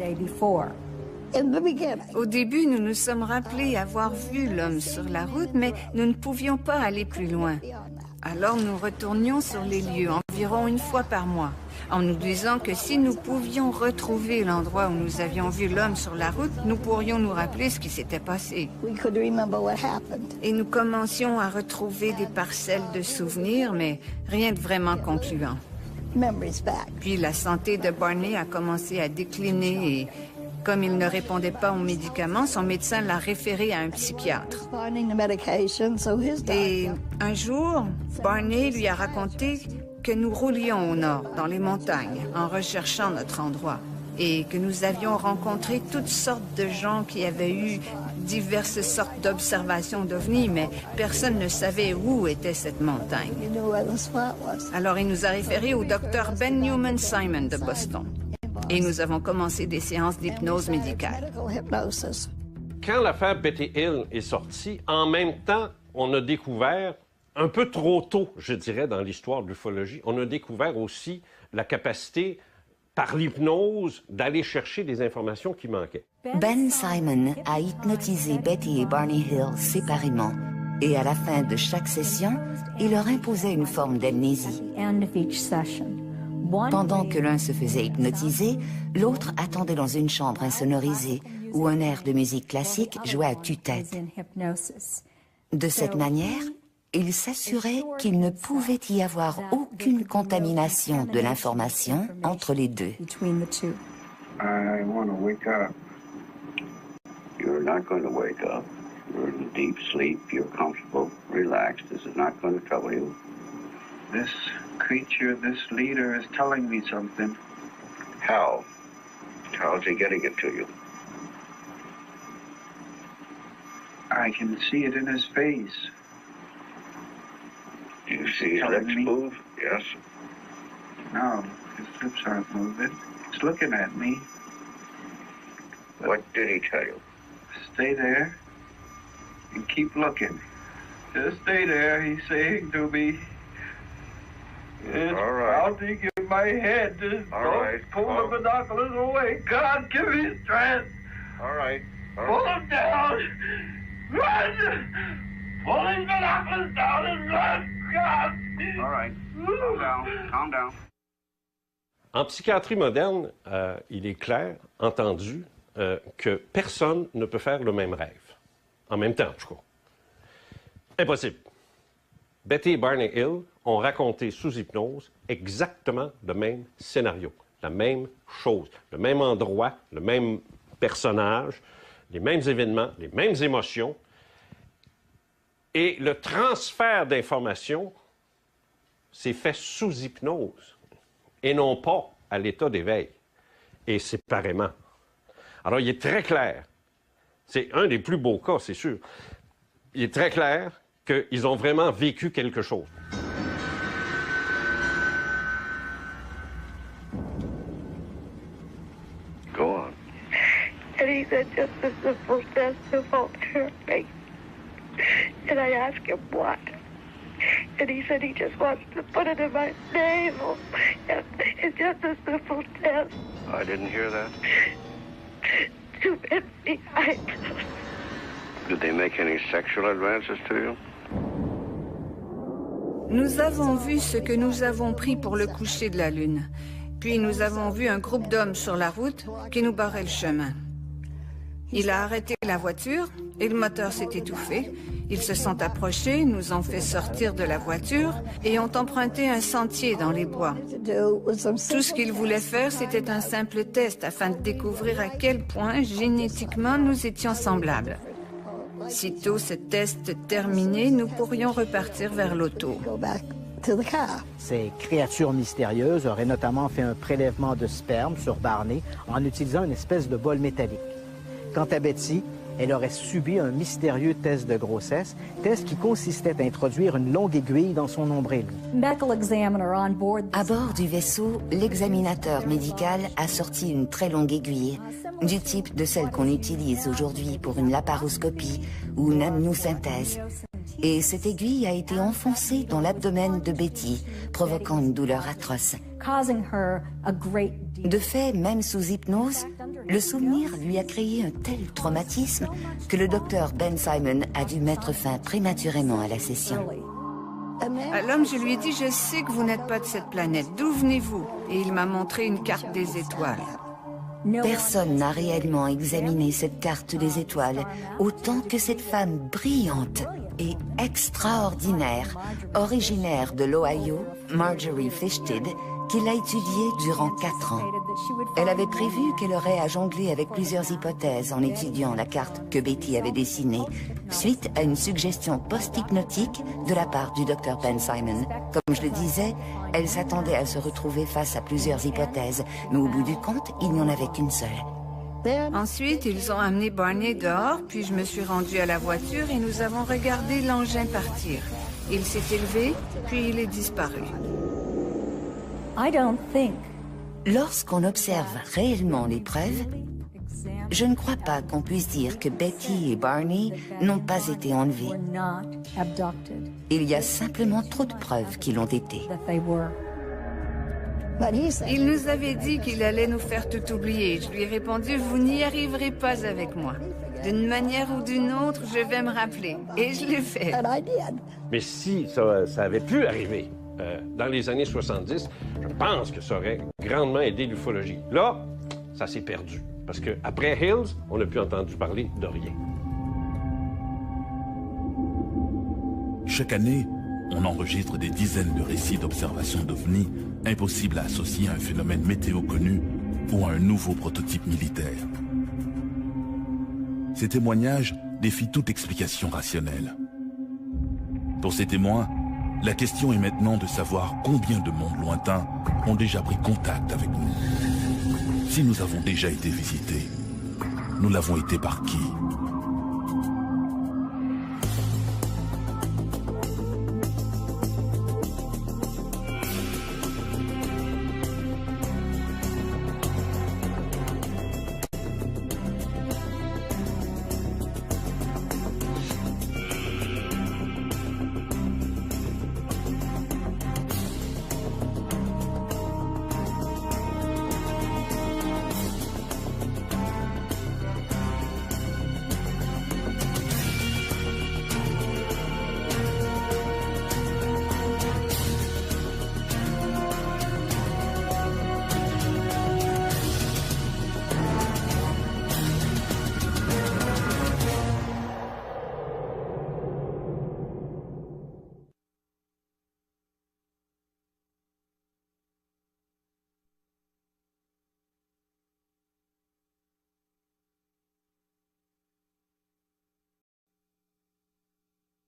Au début, nous nous sommes rappelés avoir vu l'homme sur la route, mais nous ne pouvions pas aller plus loin. Alors nous retournions sur les lieux environ une fois par mois, en nous disant que si nous pouvions retrouver l'endroit où nous avions vu l'homme sur la route, nous pourrions nous rappeler ce qui s'était passé. Et nous commencions à retrouver des parcelles de souvenirs, mais rien de vraiment concluant. Puis la santé de Barney a commencé à décliner et, comme il ne répondait pas aux médicaments, son médecin l'a référé à un psychiatre. Et un jour, Barney lui a raconté que nous roulions au nord, dans les montagnes, en recherchant notre endroit, et que nous avions rencontré toutes sortes de gens qui avaient eu diverses sortes d'observations d'ovnis, mais personne ne savait où était cette montagne. Alors il nous a référés au docteur Ben Newman Simon de Boston. Et nous avons commencé des séances d'hypnose médicale. Quand l'affaire Betty Hill est sortie, en même temps, on a découvert, un peu trop tôt, je dirais, dans l'histoire de l'ufologie, on a découvert aussi la capacité, par l'hypnose, d'aller chercher des informations qui manquaient. Ben Simon a hypnotisé Betty et Barney Hill séparément. Et à la fin de chaque session, il leur imposait une forme d'amnésie. Pendant que l'un se faisait hypnotiser, l'autre attendait dans une chambre insonorisée où un air de musique classique jouait à tue-tête. De cette manière, il s'assurait qu'il ne pouvait y avoir aucune contamination de l'information entre les deux. I want to wake up. You're not going to wake up. You're in a deep sleep. You're comfortable, relaxed. This is not going to trouble you. This creature, this leader is telling me something. How? How's he getting it to you? I can see it in his face. Do you see his lips move? Yes. No, his lips aren't moving. He's looking at me. What did he tell you? Stay there and keep looking. Just stay there, he's saying to me. It's all right. pounding in my head. Just all don't right. pull the binoculars away. God, give me strength. All right. Pull them down. Run! Pull his binoculars down and run. God. All right. Calm down. Calm down. En psychiatrie moderne, il est clair, entendu, que personne ne peut faire le même rêve. En même temps, en tout cas. Impossible. Betty et Barney Hill ont raconté sous hypnose exactement le même scénario, la même chose, le même endroit, le même personnage, les mêmes événements, les mêmes émotions. Et le transfert d'informations s'est fait sous hypnose et non pas à l'état d'éveil, et séparément. Alors, il est très clair, c'est un des plus beaux cas, c'est sûr, il est très clair qu'ils ont vraiment vécu quelque chose. Go on. And he said just a simple test of her face. And I asked him what. And he said he just wants to put it in my navel. And it's just a simple test. I didn't hear that. To behind. Did they make any sexual advances to you? Nous avons vu ce que nous avons pris pour le coucher de la Lune. Puis nous avons vu un groupe d'hommes sur la route qui nous barrait le chemin. Il a arrêté la voiture et le moteur s'est étouffé. Ils se sont approchés, nous ont fait sortir de la voiture et ont emprunté un sentier dans les bois. Tout ce qu'ils voulaient faire, c'était un simple test afin de découvrir à quel point génétiquement nous étions semblables. Sitôt ce test terminé, nous pourrions repartir vers l'auto. Ces créatures mystérieuses auraient notamment fait un prélèvement de sperme sur Barney en utilisant une espèce de bol métallique. Quant à Betty, elle aurait subi un mystérieux test de grossesse, test qui consistait à introduire une longue aiguille dans son nombril. À bord du vaisseau, l'examinateur médical a sorti une très longue aiguille, du type de celle qu'on utilise aujourd'hui pour une laparoscopie ou une amniosynthèse. Et cette aiguille a été enfoncée dans l'abdomen de Betty, provoquant une douleur atroce. De fait, même sous hypnose, le souvenir lui a créé un tel traumatisme que le docteur Ben Simon a dû mettre fin prématurément à la session. À l'homme, je lui ai dit, je sais que vous n'êtes pas de cette planète, d'où venez-vous? Et il m'a montré une carte des étoiles. Personne n'a réellement examiné cette carte des étoiles autant que cette femme brillante et extraordinaire, originaire de l'Ohio, Marjorie Fishted, qui l'a étudiée durant 4 ans. Elle avait prévu qu'elle aurait à jongler avec plusieurs hypothèses en étudiant la carte que Betty avait dessinée, suite à une suggestion post-hypnotique de la part du Dr Ben Simon. Comme je le disais, elle s'attendait à se retrouver face à plusieurs hypothèses, mais au bout du compte, il n'y en avait qu'une seule. Ensuite, ils ont amené Barney dehors, puis je me suis rendue à la voiture et nous avons regardé l'engin partir. Il s'est élevé, puis il est disparu. Lorsqu'on observe réellement les preuves, je ne crois pas qu'on puisse dire que Betty et Barney n'ont pas été enlevés. Il y a simplement trop de preuves qu'ils l'ont été. Il nous avait dit qu'il allait nous faire tout oublier. Je lui ai répondu, vous n'y arriverez pas avec moi. D'une manière ou d'une autre, je vais me rappeler. Et je l'ai fait. Mais si ça avait pu arriver dans les années 70, je pense que ça aurait grandement aidé l'ufologie. Là, ça s'est perdu. Parce qu'après Hills, on n'a plus entendu parler de rien. Chaque année, on enregistre des dizaines de récits d'observations d'OVNI impossibles à associer à un phénomène météo connu ou à un nouveau prototype militaire. Ces témoignages défient toute explication rationnelle. Pour ces témoins, La question est maintenant de savoir combien de mondes lointains ont déjà pris contact avec nous. Si nous avons déjà été visités, nous l'avons été par qui?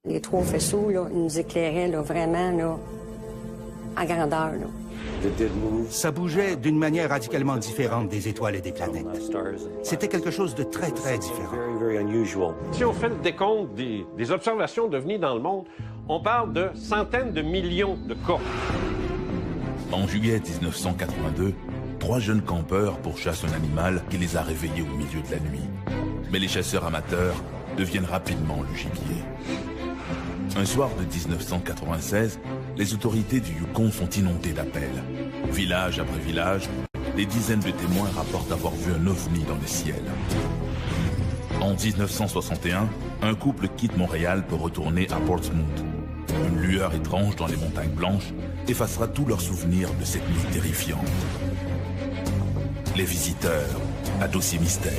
Les trois faisceaux, là, ils nous éclairaient là, vraiment là, en grandeur. Là. Ça bougeait d'une manière radicalement différente des étoiles et des planètes. C'était quelque chose de très, très différent. Si on fait le décompte des observations d'OVNI dans le monde, on parle de centaines de millions de cas. En juillet 1982, 3 jeunes campeurs pourchassent un animal qui les a réveillés au milieu de la nuit. Mais les chasseurs amateurs deviennent rapidement le gibier. Un soir de 1996, les autorités du Yukon sont inondées d'appels. Village après village, des dizaines de témoins rapportent avoir vu un ovni dans le ciel. En 1961, un couple quitte Montréal pour retourner à Portsmouth. Une lueur étrange dans les montagnes blanches effacera tous leurs souvenirs de cette nuit terrifiante. Les visiteurs, à dossier mystère.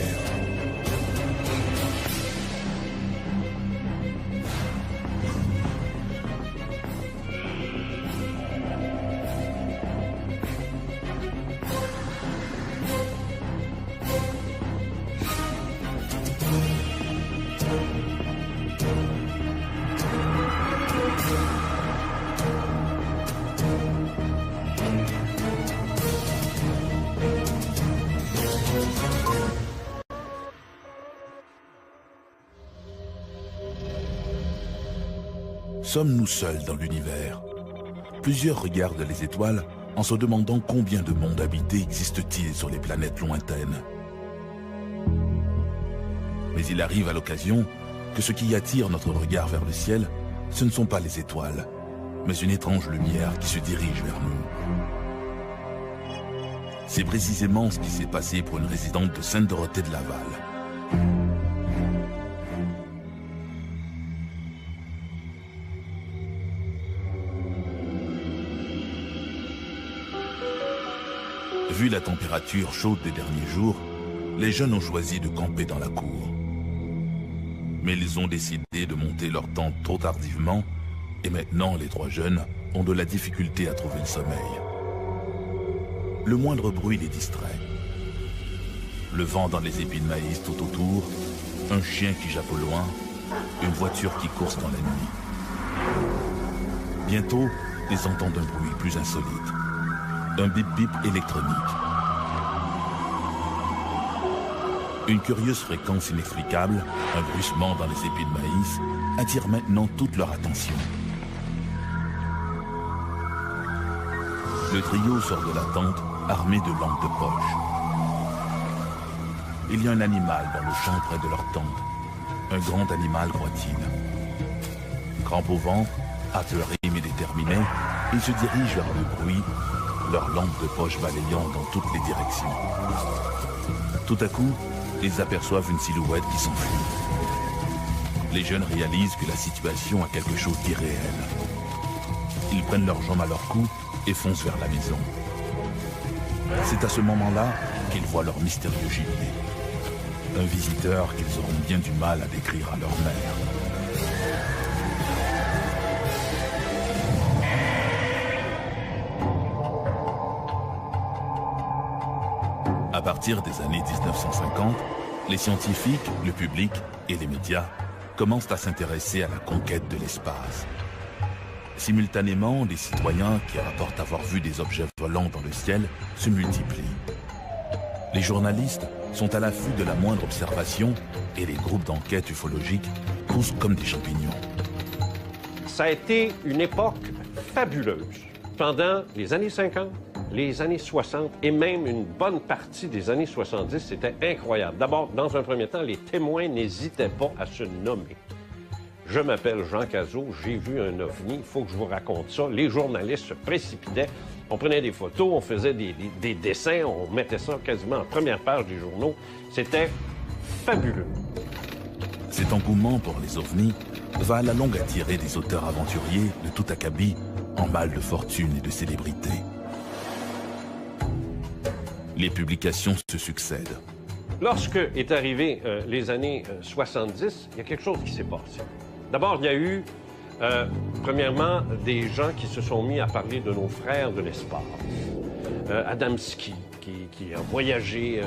Sommes-nous seuls dans l'univers? Plusieurs regardent les étoiles en se demandant combien de mondes habités existent-ils sur les planètes lointaines. Mais il arrive à l'occasion que ce qui attire notre regard vers le ciel, ce ne sont pas les étoiles, mais une étrange lumière qui se dirige vers nous. C'est précisément ce qui s'est passé pour une résidente de Sainte-Dorothée de Laval. Vu la température chaude des derniers jours, les jeunes ont choisi de camper dans la cour. Mais ils ont décidé de monter leur tente trop tardivement et maintenant les 3 jeunes ont de la difficulté à trouver le sommeil. Le moindre bruit les distrait. Le vent dans les épis de maïs tout autour, un chien qui jappe au loin, une voiture qui course dans la nuit. Bientôt, ils entendent un bruit plus insolite. Un bip-bip électronique. Une curieuse fréquence inexplicable, un bruissement dans les épis de maïs, attire maintenant toute leur attention. Le trio sort de la tente, armé de lampes de poche. Il y a un animal dans le champ près de leur tente. Un grand animal, croit-il. Crampe au ventre, apeuré mais déterminé, ils se dirigent vers le bruit, leurs lampes de poche balayant dans toutes les directions. Tout à coup, ils aperçoivent une silhouette qui s'enfuit. Les jeunes réalisent que la situation a quelque chose d'irréel. Ils prennent leurs jambes à leur cou et foncent vers la maison. C'est à ce moment-là qu'ils voient leur mystérieux gibier. Un visiteur qu'ils auront bien du mal à décrire à leur mère. À partir des années 1950, les scientifiques, le public et les médias commencent à s'intéresser à la conquête de l'espace. Simultanément, les citoyens qui rapportent avoir vu des objets volants dans le ciel se multiplient. Les journalistes sont à l'affût de la moindre observation et les groupes d'enquête ufologiques poussent comme des champignons. Ça a été une époque fabuleuse. Pendant les années 50, les années 60 et même une bonne partie des années 70, c'était incroyable. D'abord, dans un premier temps, les témoins n'hésitaient pas à se nommer. Je m'appelle Jean Cazot, j'ai vu un ovni, il faut que je vous raconte ça. Les journalistes se précipitaient, on prenait des photos, on faisait des dessins, on mettait ça quasiment en première page des journaux. C'était fabuleux. Cet engouement pour les ovnis va à la longue attirer des auteurs aventuriers de tout acabit en mal de fortune et de célébrité. Les publications se succèdent. Lorsque est arrivé les années 70, il y a quelque chose qui s'est passé. D'abord, il y a eu, premièrement, des gens qui se sont mis à parler de nos frères de l'espace. Adamski, qui a voyagé,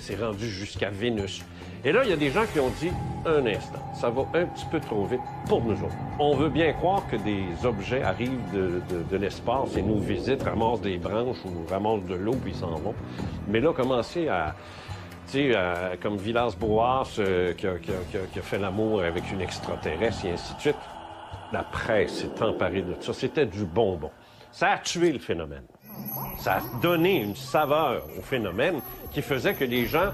s'est rendu jusqu'à Vénus. Et là, il y a des gens qui ont dit, un instant, ça va un petit peu trop vite pour nous autres. On veut bien croire que des objets arrivent de l'espace et nous visitent, ramassent des branches ou ramassent de l'eau, puis ils s'en vont. Mais là, commencer à... Tu sais, comme Villas-Boas qui a fait l'amour avec une extraterrestre et ainsi de suite. La presse s'est emparée de ça. C'était du bonbon. Ça a tué le phénomène. Ça a donné une saveur au phénomène qui faisait que les gens,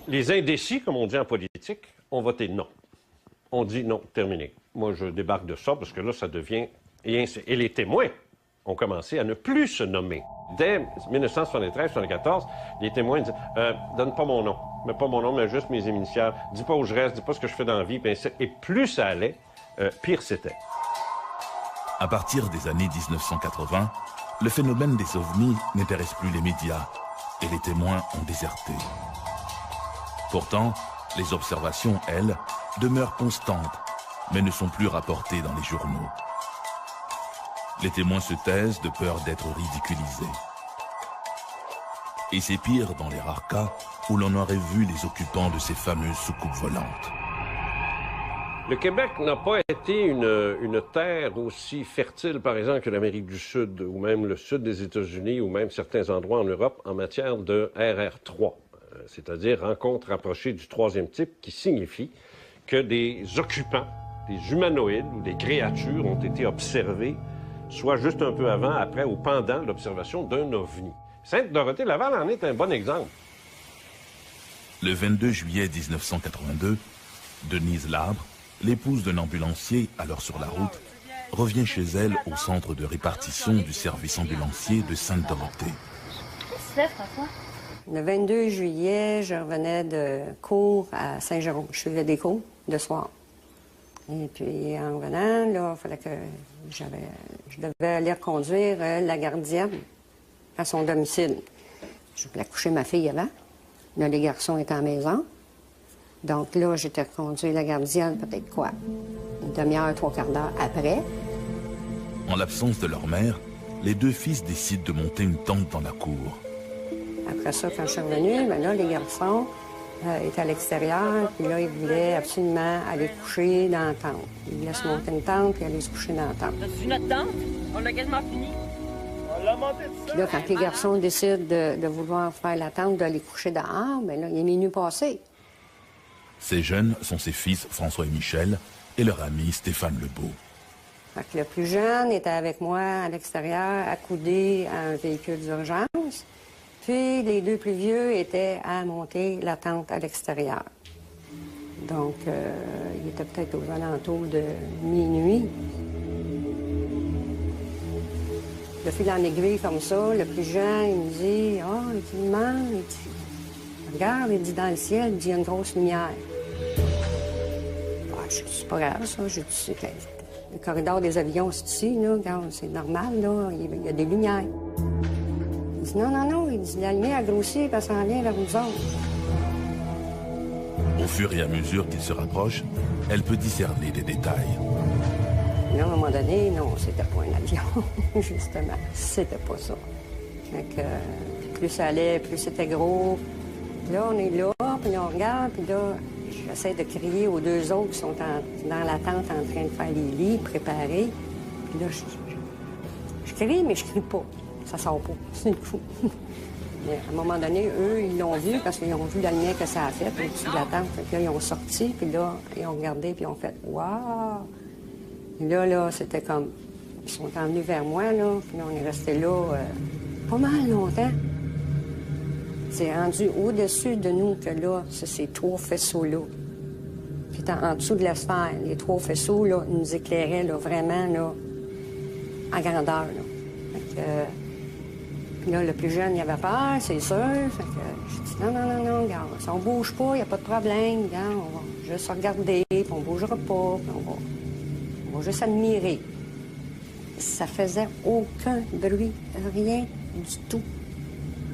les indécis, comme on dit en politique, ont voté non. On dit non, terminé. Moi, je débarque de ça parce que là, ça devient... Et les témoins ont commencé à ne plus se nommer. Dès 1973-1974, les témoins disent donne pas mon nom, mets pas mon nom, mais juste mes initiales. Dis pas où je reste, dis pas ce que je fais dans la vie. Et plus ça allait, pire c'était. À partir des années 1980, le phénomène des ovnis n'intéresse plus les médias et les témoins ont déserté. Pourtant, les observations, elles, demeurent constantes, mais ne sont plus rapportées dans les journaux. Les témoins se taisent de peur d'être ridiculisés. Et c'est pire dans les rares cas où l'on aurait vu les occupants de ces fameuses soucoupes volantes. Le Québec n'a pas été une terre aussi fertile, par exemple, que l'Amérique du Sud, ou même le sud des États-Unis, ou même certains endroits en Europe, en matière de RR3, c'est-à-dire rencontre rapprochée du troisième type, qui signifie que des occupants, des humanoïdes ou des créatures ont été observés soit juste un peu avant, après ou pendant l'observation d'un ovni. Sainte-Dorothée-Laval en est un bon exemple. Le 22 juillet 1982, Denise Labre, l'épouse d'un ambulancier alors sur la route, revient chez elle au centre de répartition du service ambulancier de Sainte-Dorothée. Qu'est-ce que tu fais, François? Le 22 juillet, je revenais de cours à Saint-Jérôme. Je faisais des cours de soir. Et puis, en revenant, là, il fallait que je devais aller reconduire la gardienne à son domicile. Je voulais coucher ma fille avant. Là, les garçons étaient à la maison. Donc là, j'étais reconduire la gardienne, peut-être quoi, une demi-heure, 3/4 d'heure après. En l'absence de leur mère, les deux fils décident de monter une tente dans la cour. Après ça, quand je suis revenue, bien là, les garçons étaient à l'extérieur, puis là, ils voulaient absolument aller coucher dans la tente. Ils voulaient se monter une tente, puis aller se coucher dans la tente. T'as vu notre tente? On l'a quasiment fini. On l'a monté tout ça. Puis là, quand les garçons décident de vouloir faire la tente, d'aller coucher dehors, bien là, il est minuit passé. Ces jeunes sont ses fils François et Michel et leur ami Stéphane Lebeau. Fait que le plus jeune était avec moi à l'extérieur, accoudé à un véhicule d'urgence. Puis les deux plus vieux étaient à monter la tente à l'extérieur. Donc, il était peut-être aux alentours de minuit. De fil en aiguille comme ça, le plus jeune, il me dit « Ah, il demande, il dit, regarde, il dit dans le ciel, il dit, il y a une grosse lumière. » Je dis, c'est pas grave, ça. Je dis, le corridor des avions, c'est ici, là. Regarde, c'est normal, là. Il y a des lumières. Il dit, non, non, non. Il dit, la lumière a grossi parce qu'elle s'en vient vers nous autres. Au fur et à mesure qu'il se rapproche, elle peut discerner des détails. Là, à un moment donné, non, c'était pas un avion, justement. C'était pas ça. Donc, plus ça allait, plus c'était gros. Là, on est là, puis là, on regarde, puis là, j'essaie de crier aux deux autres qui sont dans la tente en train de faire les lits, préparés. Puis là, je crie, mais je crie pas. Ça sort pas. C'est une fou. Mais à un moment donné, eux, ils l'ont vu parce qu'ils ont vu la lumière que ça a fait au-dessus de la tente. Puis là, ils ont sorti, puis là, ils ont regardé, puis ils ont fait « Wow! » Et là, c'était comme... Ils sont venus vers moi, là, puis là, on est resté là pas mal longtemps. C'est rendu au-dessus de nous que là, c'est ces 3 faisceaux-là. Puis en dessous de la sphère, les 3 faisceaux, là, nous éclairaient, là, vraiment, là, en grandeur, là. Fait que, puis là, le plus jeune, il avait peur, c'est sûr. Fait que j'ai dit, non, regarde, si on bouge pas, il n'y a pas de problème, regarde, on va juste regarder, puis on bougera pas, puis on va juste admirer. Ça faisait aucun bruit, rien du tout.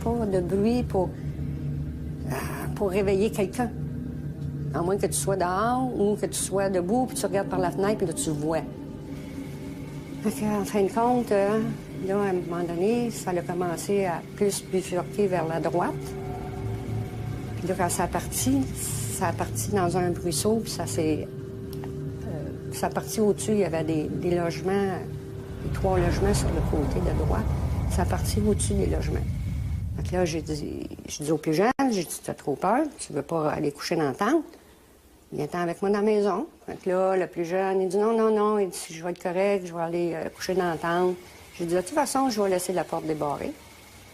Pas de bruit pour réveiller quelqu'un. À moins que tu sois dehors ou que tu sois debout, puis tu regardes par la fenêtre, puis là, tu vois. Fait en fin de compte, là, à un moment donné, ça a commencé à plus bifurquer vers la droite. Puis là, quand ça a parti dans un ruisseau, puis ça a parti au-dessus, il y avait des logements, 3 logements sur le côté de droite. Ça a parti au-dessus des logements. Donc là, j'ai dit aux plus jeunes, j'ai dit, t'as trop peur, tu veux pas aller coucher dans la tente? Viens-t'en avec moi dans la maison. Donc là, le plus jeune, il dit, non, il dit, si je vais être correct, je vais aller coucher dans la tente. J'ai dit, de toute façon, je vais laisser la porte débarrée.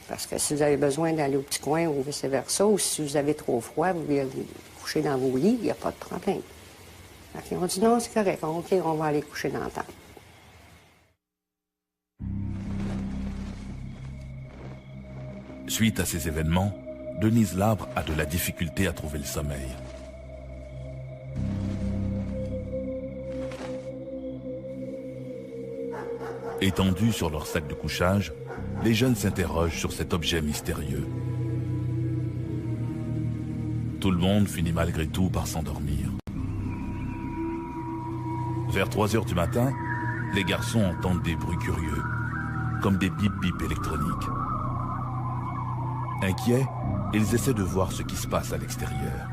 Parce que si vous avez besoin d'aller au petit coin ou vice-versa, ou si vous avez trop froid, vous voulez aller coucher dans vos lits, il n'y a pas de problème. Donc ils ont dit, non, c'est correct, OK, on va aller coucher dans la tente. Suite à ces événements, Denise Labre a de la difficulté à trouver le sommeil. Étendus sur leur sac de couchage, les jeunes s'interrogent sur cet objet mystérieux. Tout le monde finit malgré tout par s'endormir. Vers 3 heures du matin, les garçons entendent des bruits curieux, comme des bip-bip électroniques. Inquiets, ils essaient de voir ce qui se passe à l'extérieur.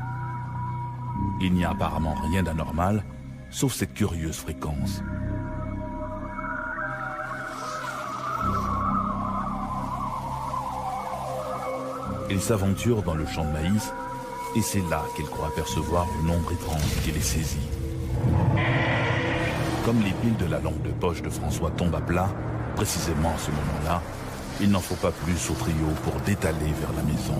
Il n'y a apparemment rien d'anormal, sauf cette curieuse fréquence. Ils s'aventurent dans le champ de maïs, et c'est là qu'ils croient apercevoir une ombre étrange qui les saisit. Comme les piles de la lampe de poche de François tombent à plat, précisément à ce moment-là, il n'en faut pas plus au trio pour détaler vers la maison.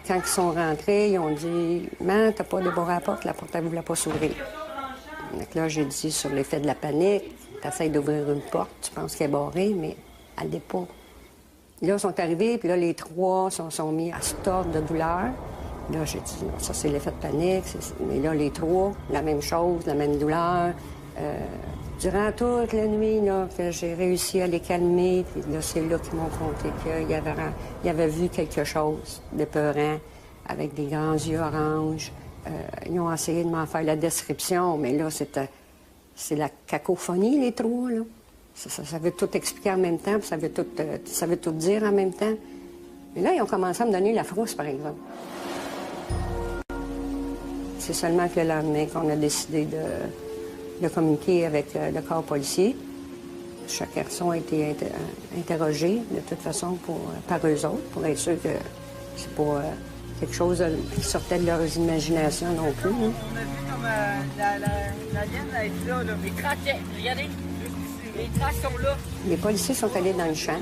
Quand ils sont rentrés, ils ont dit « Man, t'as pas débarré la porte elle ne voulait pas s'ouvrir. » Donc là, j'ai dit sur l'effet de la panique, t'essayes d'ouvrir une porte, tu penses qu'elle est barrée, mais elle n'est pas. Là, ils sont arrivés, puis là, les 3 sont mis à se tordre de douleur. Là, j'ai dit, non, ça, c'est l'effet de panique. Mais là, les 3, la même chose, la même douleur. Durant toute la nuit, là, que j'ai réussi à les calmer, puis là, c'est là qu'ils m'ont conté qu'ils avaient vu quelque chose d'épeurant, avec des grands yeux oranges. Ils ont essayé de m'en faire la description, mais là, c'est la cacophonie, les 3, là. Ça veut tout expliquer en même temps, puis ça veut tout dire en même temps. Mais là, ils ont commencé à me donner la frousse, par exemple. C'est seulement que le lendemain qu'on a décidé de communiquer avec le corps policier. Chaque garçon a été interrogé, de toute façon, par eux autres, pour être sûr que c'est pas quelque chose qui sortait de leurs imaginations non plus. Hein. On a vu comme la liane a été là, mais craquait. Regardez, les traces sont là. Les policiers sont allés dans le champ.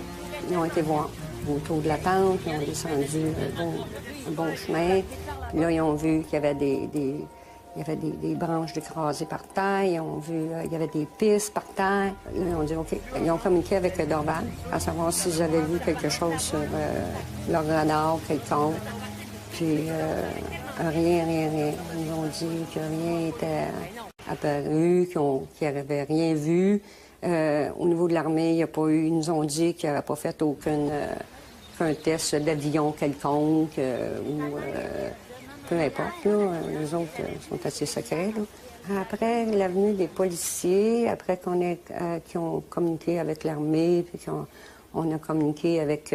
Ils ont été voir autour de la tente. Ils ont descendu un bon chemin. Puis là, ils ont vu qu'il y avait des branches écrasées par terre. Ils ont vu qu'il y avait des pistes par terre. Là, ils ont dit OK. Ils ont communiqué avec Dorval à savoir s'ils avaient vu quelque chose sur leur radar quelconque. Puis rien. Ils nous ont dit que rien n'était apparu, qu'ils n'avaient rien vu. Au niveau de l'armée, il n'y a pas eu. Ils nous ont dit qu'ils n'avaient pas fait aucun test d'avion quelconque ou peu importe. Là, les autres sont assez secrets. Là. Après l'avenue des policiers, après qu'ils ont communiqué avec l'armée, puis qu'on a communiqué avec